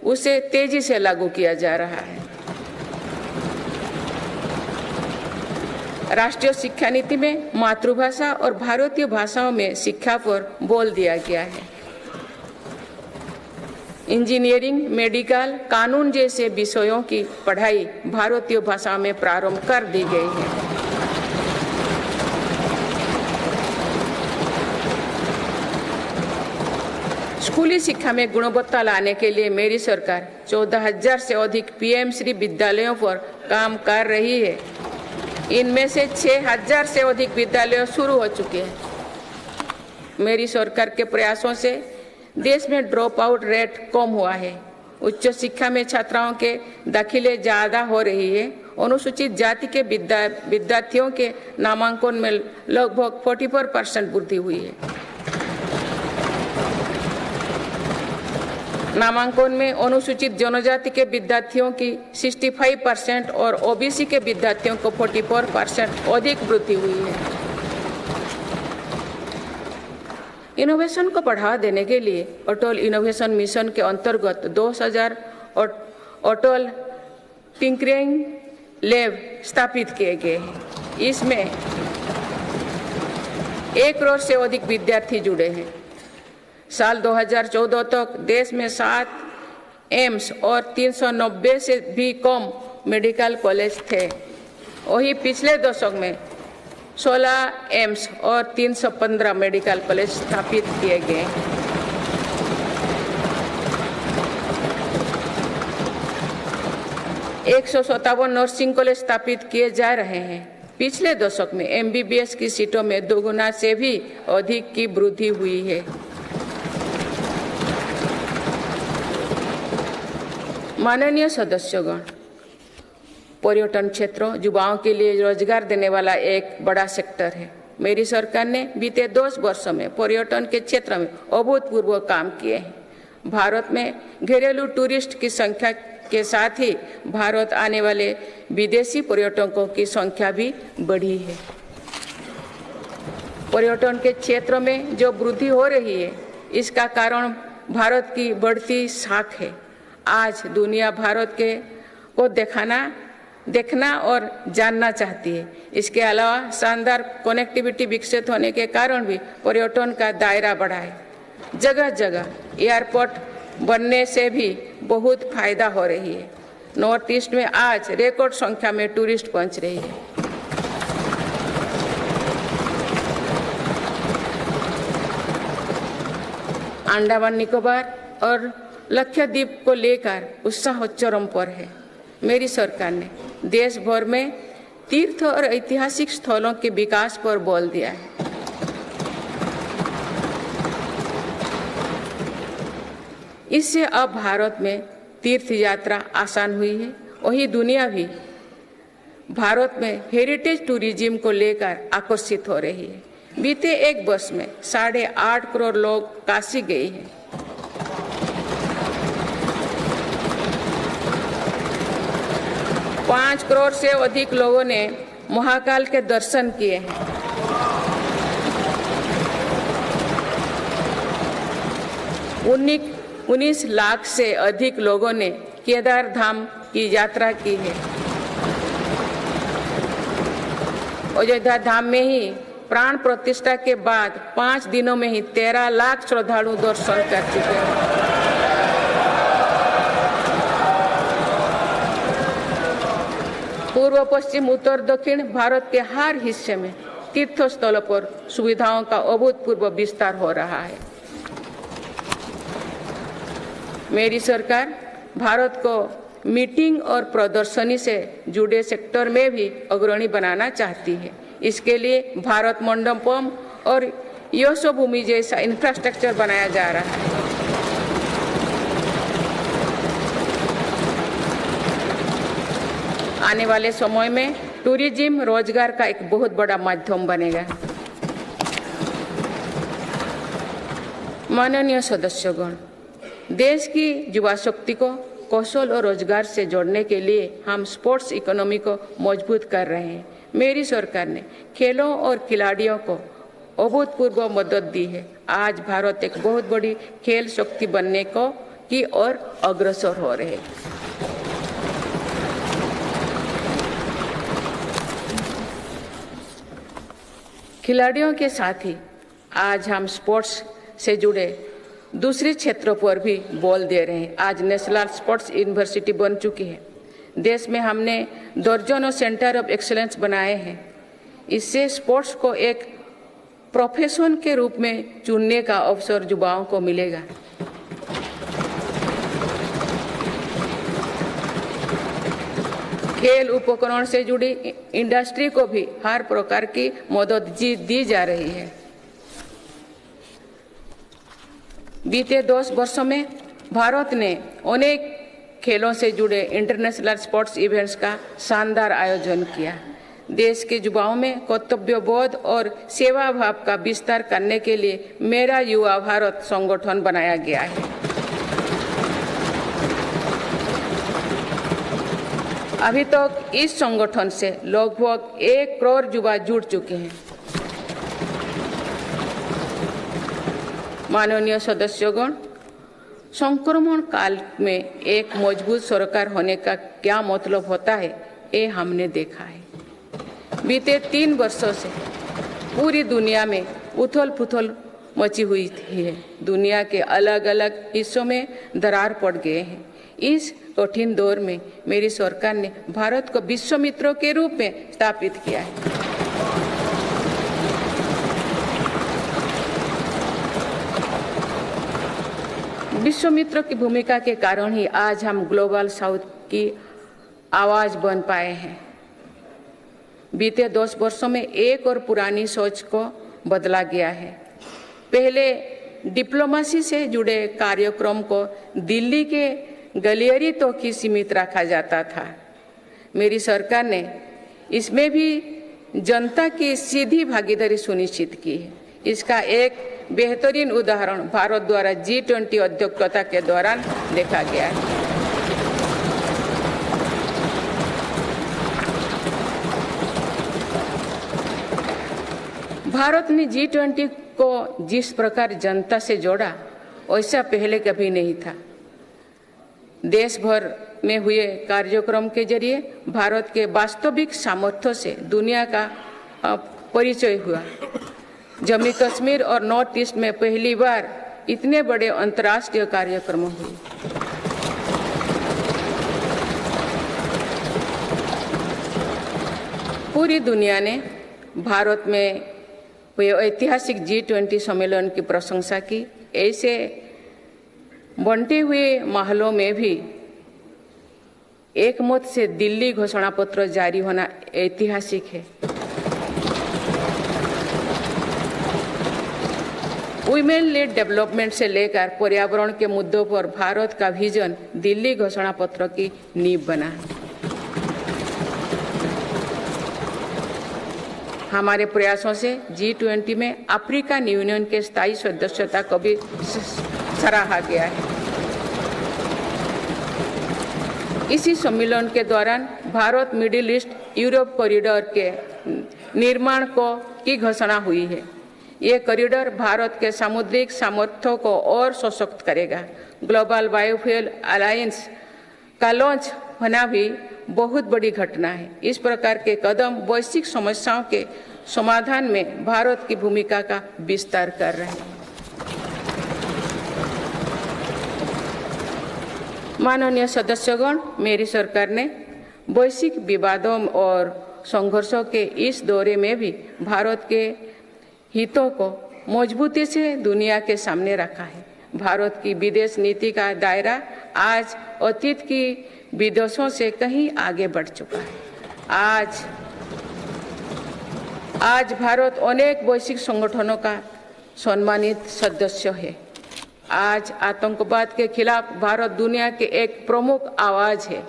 उसे तेजी से लागू किया जा रहा है। राष्ट्रीय शिक्षा नीति में मातृभाषा और भारतीय भाषाओं में शिक्षा पर बल दिया गया है। इंजीनियरिंग, मेडिकल, कानून जैसे विषयों की पढ़ाई भारतीय भाषा में प्रारंभ कर दी गई है। स्कूली शिक्षा में गुणवत्ता लाने के लिए मेरी सरकार 14,000 से अधिक पीएम श्री विद्यालयों पर काम कर रही है। इनमें से 6,000 से अधिक विद्यालय शुरू हो चुके हैं। मेरी सरकार के प्रयासों से देश में ड्रॉप आउट रेट कम हुआ है। उच्च शिक्षा में छात्राओं के दाखिले ज़्यादा हो रही है। अनुसूचित जाति के विद्यार्थियों के नामांकन में लगभग 44% वृद्धि हुई है। नामांकन में अनुसूचित जनजाति के विद्यार्थियों की 65% और ओबीसी के विद्यार्थियों को 44% अधिक वृद्धि हुई है। इनोवेशन को बढ़ावा देने के लिए अटल इनोवेशन मिशन के अंतर्गत 2000 अटल टिंकरिंग लैब स्थापित किए गए हैं। इसमें 1 करोड़ से अधिक विद्यार्थी जुड़े हैं। साल 2014 तक देश में 7 एम्स और 390 से भी कम मेडिकल कॉलेज थे। वही पिछले दशक में 16 एम्स और 315 मेडिकल कॉलेज स्थापित किए गए। 157 नर्सिंग कॉलेज स्थापित किए जा रहे हैं। पिछले दशक में एमबीबीएस की सीटों में 2 गुना से भी अधिक की वृद्धि हुई है। माननीय सदस्यगण, पर्यटन क्षेत्र युवाओं के लिए रोजगार देने वाला एक बड़ा सेक्टर है। मेरी सरकार ने बीते 10 वर्षों में पर्यटन के क्षेत्र में अभूतपूर्व काम किए हैं। भारत में घरेलू टूरिस्ट की संख्या के साथ ही भारत आने वाले विदेशी पर्यटकों की संख्या भी बढ़ी है। पर्यटन के क्षेत्र में जो वृद्धि हो रही है, इसका कारण भारत की बढ़ती साख है। आज दुनिया भारत को देखना और जानना चाहती है। इसके अलावा शानदार कनेक्टिविटी विकसित होने के कारण भी पर्यटन का दायरा बढ़ा है। जगह जगह एयरपोर्ट बनने से भी बहुत फायदा हो रही है। नॉर्थ ईस्ट में आज रिकॉर्ड संख्या में टूरिस्ट पहुंच रही है। अंडमान निकोबार और लक्षद्वीप को लेकर उत्साह चरम पर है। मेरी सरकार ने देश भर में तीर्थ और ऐतिहासिक स्थलों के विकास पर बल दिया है। इससे अब भारत में तीर्थ यात्रा आसान हुई है। वही दुनिया भी भारत में हेरिटेज टूरिज्म को लेकर आकर्षित हो रही है। बीते 1 वर्ष में 8.5 करोड़ लोग काशी गए हैं। पाँच करोड़ से अधिक लोगों ने महाकाल के दर्शन किए हैं। उन्नीस लाख से अधिक लोगों ने केदार धाम की यात्रा की है। अयोध्या धाम में ही प्राण प्रतिष्ठा के बाद 5 दिनों में ही 13 लाख श्रद्धालु दर्शन कर चुके हैं। पूर्व पश्चिम उत्तर दक्षिण भारत के हर हिस्से में तीर्थ स्थलों पर सुविधाओं का अभूतपूर्व विस्तार हो रहा है। मेरी सरकार भारत को मीटिंग और प्रदर्शनी से जुड़े सेक्टर में भी अग्रणी बनाना चाहती है। इसके लिए भारत मंडपम और यशोभूमि जैसा इंफ्रास्ट्रक्चर बनाया जा रहा है। आने वाले समय में टूरिज्म रोजगार का एक बहुत बड़ा माध्यम बनेगा। माननीय सदस्यगण, देश की युवा शक्ति को कौशल और रोजगार से जोड़ने के लिए हम स्पोर्ट्स इकोनॉमी को मजबूत कर रहे हैं। मेरी सरकार ने खेलों और खिलाड़ियों को अभूतपूर्व मदद दी है। आज भारत एक बहुत बड़ी खेल शक्ति बनने की ओर अग्रसर हो रहे हैं। खिलाड़ियों के साथ ही आज हम स्पोर्ट्स से जुड़े दूसरे क्षेत्रों पर भी बल दे रहे हैं। आज नेशनल स्पोर्ट्स यूनिवर्सिटी बन चुकी है। देश में हमने दर्जनों सेंटर ऑफ एक्सीलेंस बनाए हैं। इससे स्पोर्ट्स को एक प्रोफेशन के रूप में चुनने का अवसर युवाओं को मिलेगा। खेल उपकरण से जुड़ी इंडस्ट्री को भी हर प्रकार की मदद दी जा रही है। बीते 10 वर्षों में भारत ने अनेक खेलों से जुड़े इंटरनेशनल स्पोर्ट्स इवेंट्स का शानदार आयोजन किया। देश के युवाओं में कर्तव्यबोध और सेवा भाव का विस्तार करने के लिए मेरा युवा भारत संगठन बनाया गया है। अभी तक इस संगठन से लगभग 1 करोड़ युवा जुड़ चुके हैं। माननीय सदस्यगण, संक्रमण काल में एक मजबूत सरकार होने का क्या मतलब होता है, ये हमने देखा है। बीते 3 वर्षों से पूरी दुनिया में उथल-पुथल मची हुई है। दुनिया के अलग अलग हिस्सों में दरार पड़ गए हैं। इस कठिन दौर में मेरी सरकार ने भारत को विश्व मित्र के रूप में स्थापित किया है। विश्व मित्र की भूमिका के कारण ही आज हम ग्लोबल साउथ की आवाज बन पाए हैं। बीते 10 वर्षों में एक और पुरानी सोच को बदला गया है। पहले डिप्लोमेसी से जुड़े कार्यक्रम को दिल्ली के गलियारे तक ही सीमित रखा जाता था। मेरी सरकार ने इसमें भी जनता की सीधी भागीदारी सुनिश्चित की है। इसका एक बेहतरीन उदाहरण भारत द्वारा G20 अध्यक्षता के दौरान देखा गया है। भारत ने G20 को जिस प्रकार जनता से जोड़ा, वैसा पहले कभी नहीं था। देश भर में हुए कार्यक्रम के जरिए भारत के वास्तविक सामर्थ्य से दुनिया का परिचय हुआ। जम्मू कश्मीर और नॉर्थ ईस्ट में पहली बार इतने बड़े अंतर्राष्ट्रीय कार्यक्रम हुए। पूरी दुनिया ने भारत में हुए ऐतिहासिक G20 सम्मेलन की प्रशंसा की। ऐसे बंटे हुए माहौलों में भी एकमत से दिल्ली घोषणा पत्र जारी होना ऐतिहासिक है। वुमेन लेड डेवलपमेंट से लेकर पर्यावरण के मुद्दों पर भारत का विजन दिल्ली घोषणा पत्र की नींव बना। हमारे प्रयासों से G20 में अफ्रीकन यूनियन के स्थायी सदस्यता को भी सराहा गया है। इसी सम्मेलन के दौरान Bharat middle east Europe corridor के निर्माण की घोषणा हुई है। ये कॉरिडोर भारत के सामुद्रिक सामर्थ्य को और सशक्त करेगा। ग्लोबल बायोफ्यूल अलायंस का लॉन्च होना भी बहुत बड़ी घटना है। इस प्रकार के कदम वैश्विक समस्याओं के समाधान में भारत की भूमिका का विस्तार कर रहे हैं। माननीय सदस्यगण, मेरी सरकार ने वैश्विक विवादों और संघर्षों के इस दौरे में भी भारत के हितों को मजबूती से दुनिया के सामने रखा है। भारत की विदेश नीति का दायरा आज अतीत की विदेशों से कहीं आगे बढ़ चुका है। आज भारत अनेक वैश्विक संगठनों का सम्मानित सदस्य है। आज आतंकवाद के खिलाफ भारत दुनिया के एक प्रमुख आवाज है।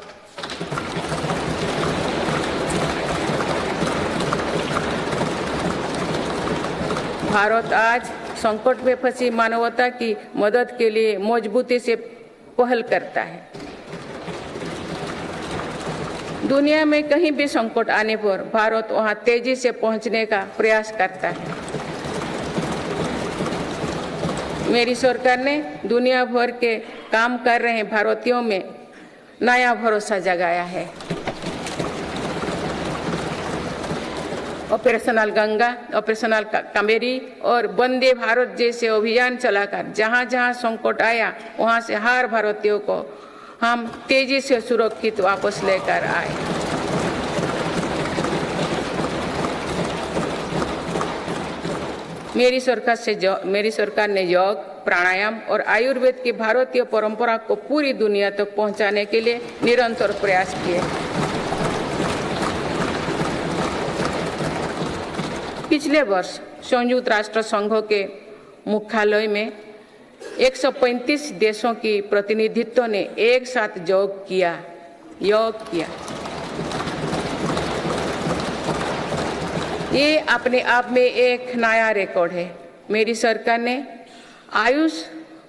भारत आज संकट में फंसी मानवता की मदद के लिए मजबूती से पहल करता है। दुनिया में कहीं भी संकट आने पर भारत वहां तेजी से पहुंचने का प्रयास करता है। मेरी सरकार ने दुनिया भर के काम कर रहे भारतीयों में नया भरोसा जगाया है। ऑपरेशनल गंगा, ऑपरेशनल कावेरी और वंदे भारत जैसे अभियान चलाकर जहां जहां संकट आया वहां से हर भारतीयों को हम तेजी से सुरक्षित वापस लेकर आए। मेरी सरकार ने योग, प्राणायाम और आयुर्वेद की भारतीय परंपरा को पूरी दुनिया तक पहुंचाने के लिए निरंतर प्रयास किए। पिछले वर्ष संयुक्त राष्ट्र संघ के मुख्यालय में 135 देशों की प्रतिनिधित्व ने एक साथ योग किया। ये अपने आप में एक नया रिकॉर्ड है। मेरी सरकार ने आयुष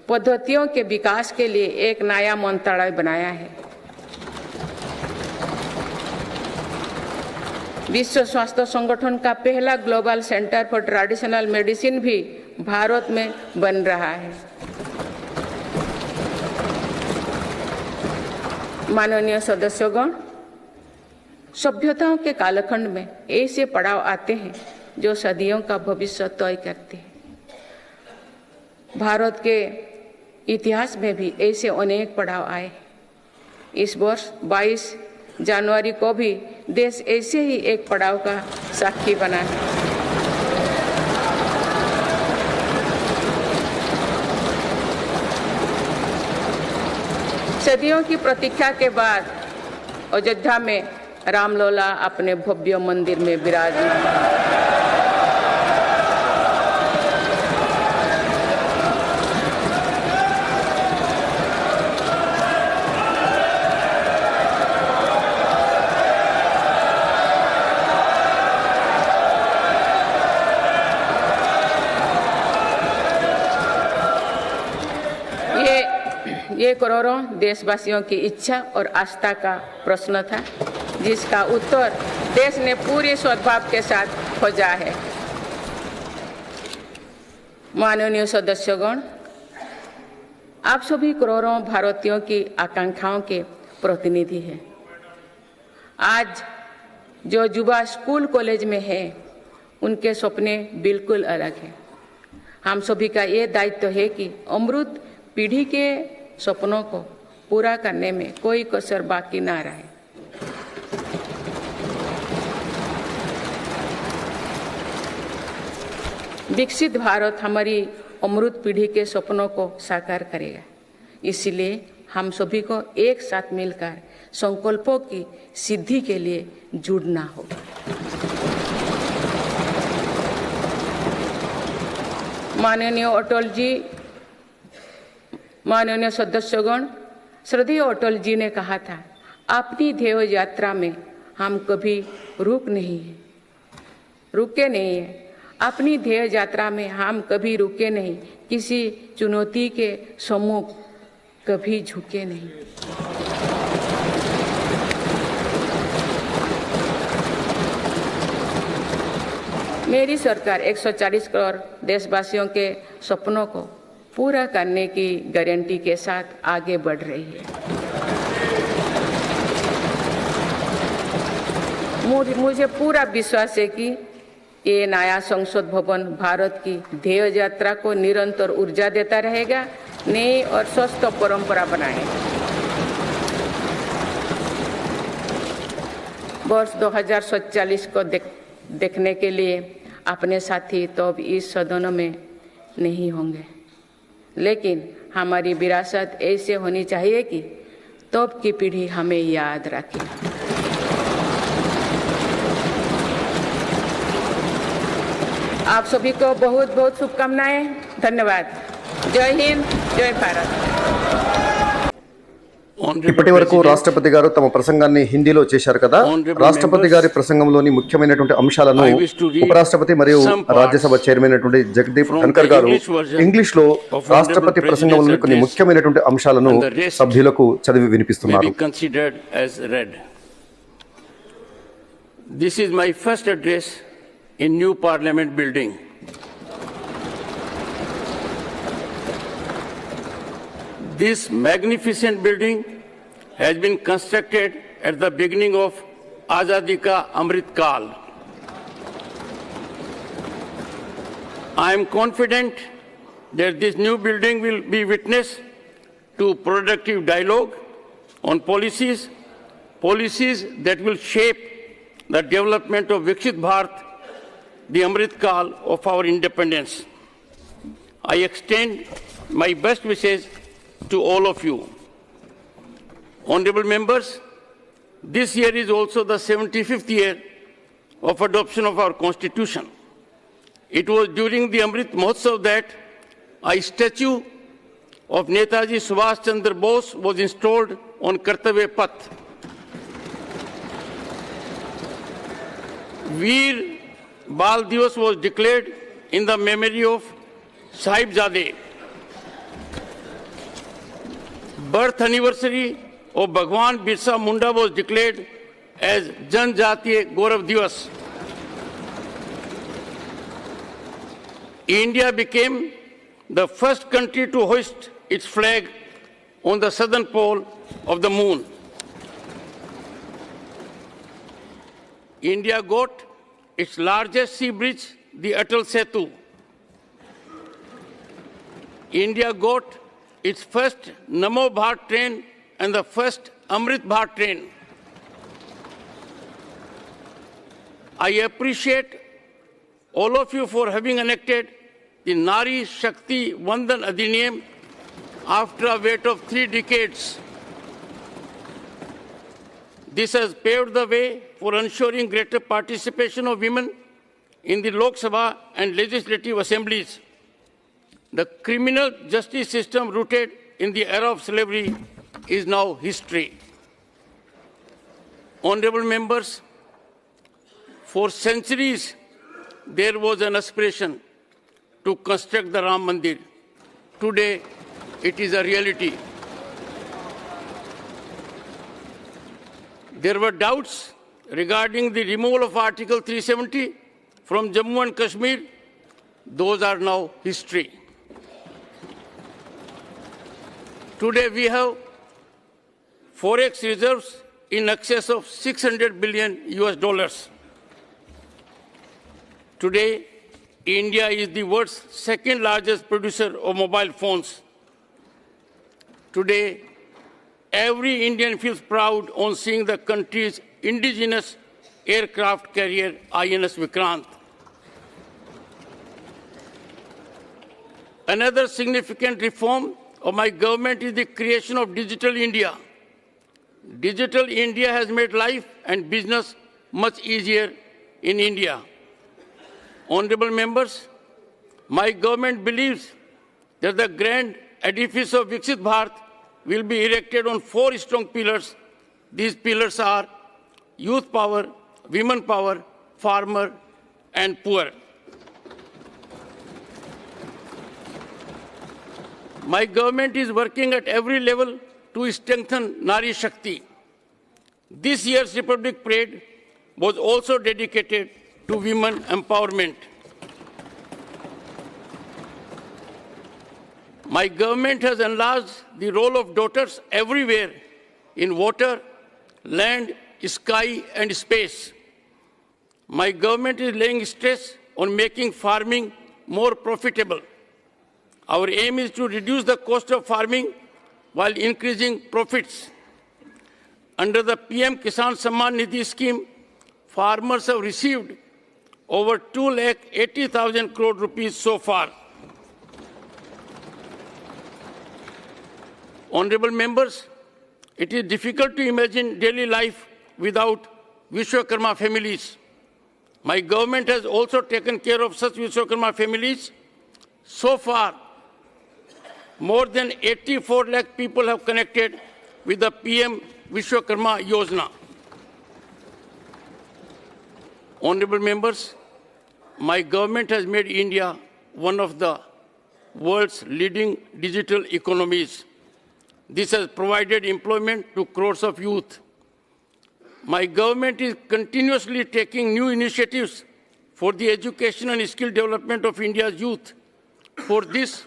पद्धतियों के विकास के लिए एक नया मंत्रालय बनाया है। विश्व स्वास्थ्य संगठन का पहला global centre for traditional medicine भी भारत में बन रहा है। माननीय सदस्यगण, सभ्यताओं के कालखंड में ऐसे पड़ाव आते हैं जो सदियों का भविष्य तय करते हैं। भारत के इतिहास में भी ऐसे अनेक पड़ाव आए। इस वर्ष 22 जनवरी को भी देश ऐसे ही एक पड़ाव का साक्षी बना है। सदियों की प्रतीक्षा के बाद अयोध्या में रामलला अपने भव्य मंदिर में विराजमान। ये करोड़ों देशवासियों की इच्छा और आस्था का प्रश्न था, जिसका उत्तर देश ने पूरे सद्भाव के साथ खोजा है। माननीय सदस्यगण, आप सभी करोड़ों भारतीयों की आकांक्षाओं के प्रतिनिधि हैं। आज जो युवा स्कूल कॉलेज में है, उनके सपने बिल्कुल अलग हैं। हम सभी का ये दायित्व है कि अमृत पीढ़ी के सपनों को पूरा करने में कोई कसर बाकी ना रहे। विकसित भारत हमारी अमृत पीढ़ी के सपनों को साकार करेगा। इसलिए हम सभी को एक साथ मिलकर संकल्पों की सिद्धि के लिए जुड़ना होगा। माननीय अटल जी, माननीय सदस्यगण, श्रद्धेय अटल जी ने कहा था, अपनी ध्येय यात्रा में हम कभी रुके नहीं हैं। अपनी ध्येय यात्रा में हम कभी रुके नहीं, किसी चुनौती के सम्मुख कभी झुके नहीं। मेरी सरकार 140 करोड़ देशवासियों के सपनों को पूरा करने की गारंटी के साथ आगे बढ़ रही है। मुझे पूरा विश्वास है कि ये नया संसद भवन भारत की ध्येय यात्रा को निरंतर ऊर्जा देता रहेगा, नई और स्वस्थ परंपरा बनाएगा। वर्ष 2047 को देखने के लिए अपने साथी तो अब इस सदन में नहीं होंगे, लेकिन हमारी विरासत ऐसे होनी चाहिए कि तब की पीढ़ी हमें याद रखे। आप सभी को बहुत बहुत शुभकामनाएं। धन्यवाद। जय हिंद, जय भारत। ఇప్పటి వరకు రాష్ట్రపతి గారు తమ ప్రసంగాన్ని హిందీలో చేశారు కదా. రాష్ట్రపతి గారి ప్రసంగంలోని ముఖ్యమైనటువంటి అంశాలను ఉపరాష్ట్రపతి మరియు రాజ్యసభ చైర్మన్ అయినటువంటి జగదీప్ ధన్కర్ గారు ఇంగ్లీష్ లో రాష్ట్రపతి ప్రసంగంలోని కొన్ని ముఖ్యమైనటువంటి అంశాలను సభ్యులకు చదివి వినిపిస్తున్నారు. This is my first address in new parliament building. This magnificent building has been constructed at the beginning of Azadi Ka Amrit Kal. I am confident that this new building will be witness to productive dialogue on policies that will shape the development of Viksit Bharat, the Amrit Kal of our independence. I extend my best wishes to all of you. Honorable members, this year is also the 75th year of adoption of our Constitution. It was during the Amrit Mahotsav that a statue of Netaji Subhash Chandra Bose was installed on Kartavya Path. Veer Bal Divas was declared in the memory of Sahibzade. Birth anniversary of Bhagwan Birsa Munda was declared as Janjatiya Gaurav Divas. India became the first country to hoist its flag on the southern pole of the moon. India got its largest sea bridge, the Atal Setu. India got its first Namo Bharat train and the first Amrit Bharat train. I appreciate all of you for having enacted the Nari Shakti Vandan Adhiniyam after a wait of 3 decades. This has paved the way for ensuring greater participation of women in the Lok Sabha and legislative assemblies. The criminal justice system rooted in the era of slavery is now history. Honorable members, for centuries there was an aspiration to construct the Ram Mandir. Today it is a reality. There were doubts regarding the removal of Article 370 from Jammu and Kashmir. Those are now history. Today we have forex reserves in excess of $600 billion US. Today, India is the world's second largest producer of mobile phones. Today, every Indian feels proud on seeing the country's indigenous aircraft carrier INS Vikrant. Another significant reform of my government is the creation of Digital India. Digital India has made life and business much easier in India. Honorable members, my government believes that the grand edifice of Viksit Bharat will be erected on 4 strong pillars. These pillars are youth power, women power, farmer, and poor. My government is working at every level to strengthen Nari Shakti. This year's Republic Parade was also dedicated to women empowerment. My government has enlarged the role of daughters everywhere in water, land, sky, and space. My government is laying stress on making farming more profitable. Our aim is to reduce the cost of farming while increasing profits. Under the PM Kisan Samman Nidhi scheme, farmers have received over 2,80,000 crore rupees so far. Honorable members, it is difficult to imagine daily life without Vishwakarma families. My government has also taken care of such Vishwakarma families. So far, more than 84 lakh people have connected with the PM Vishwakarma Yojana. Honorable members, my government has made India one of the world's leading digital economies. This has provided employment to crores of youth. My government is continuously taking new initiatives for the education and skill development of India's youth. For this,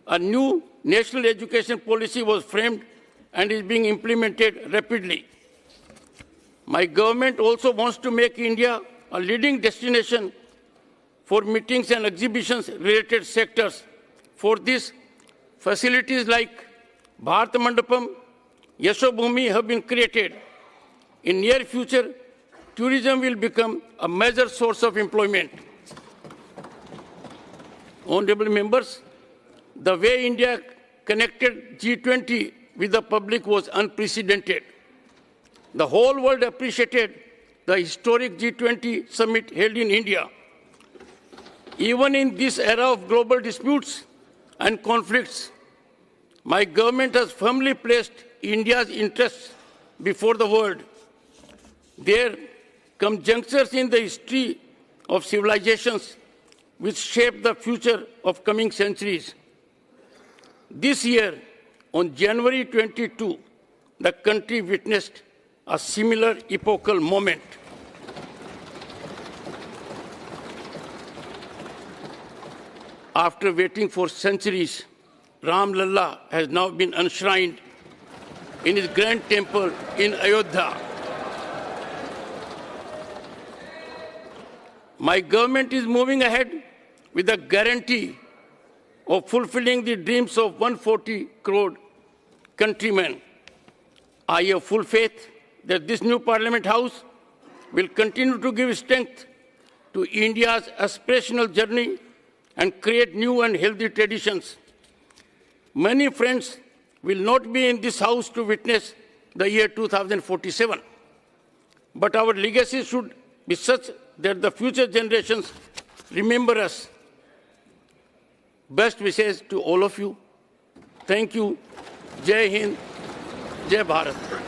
a new national education policy was framed and is being implemented rapidly. My government also wants to make India a leading destination for meetings and exhibitions related sectors. For this, facilities like Bharat Mandapam, Yashobhumi have been created. In near future, tourism will become a major source of employment. Honorable members, the way India connected G20 with the public was unprecedented. The whole world appreciated the historic G20 summit held in India. Even in this era of global disputes and conflicts, My government has firmly placed India's interests before the world. There come junctures in the history of civilizations which shape the future of coming centuries. This year, on January 22, the country witnessed a similar epochal moment. After waiting for centuries, Ram Lalla has now been enshrined in his grand temple in Ayodhya. My government is moving ahead with the guarantee of fulfilling the dreams of 140 crore countrymen. I have full faith that this new Parliament House will continue to give strength to India's aspirational journey and create new and healthy traditions. Many friends will not be in this House to witness the year 2047, but our legacy should be such that the future generations remember us. Best wishes to all of you. Thank you. Jai Hind, Jai Bharat.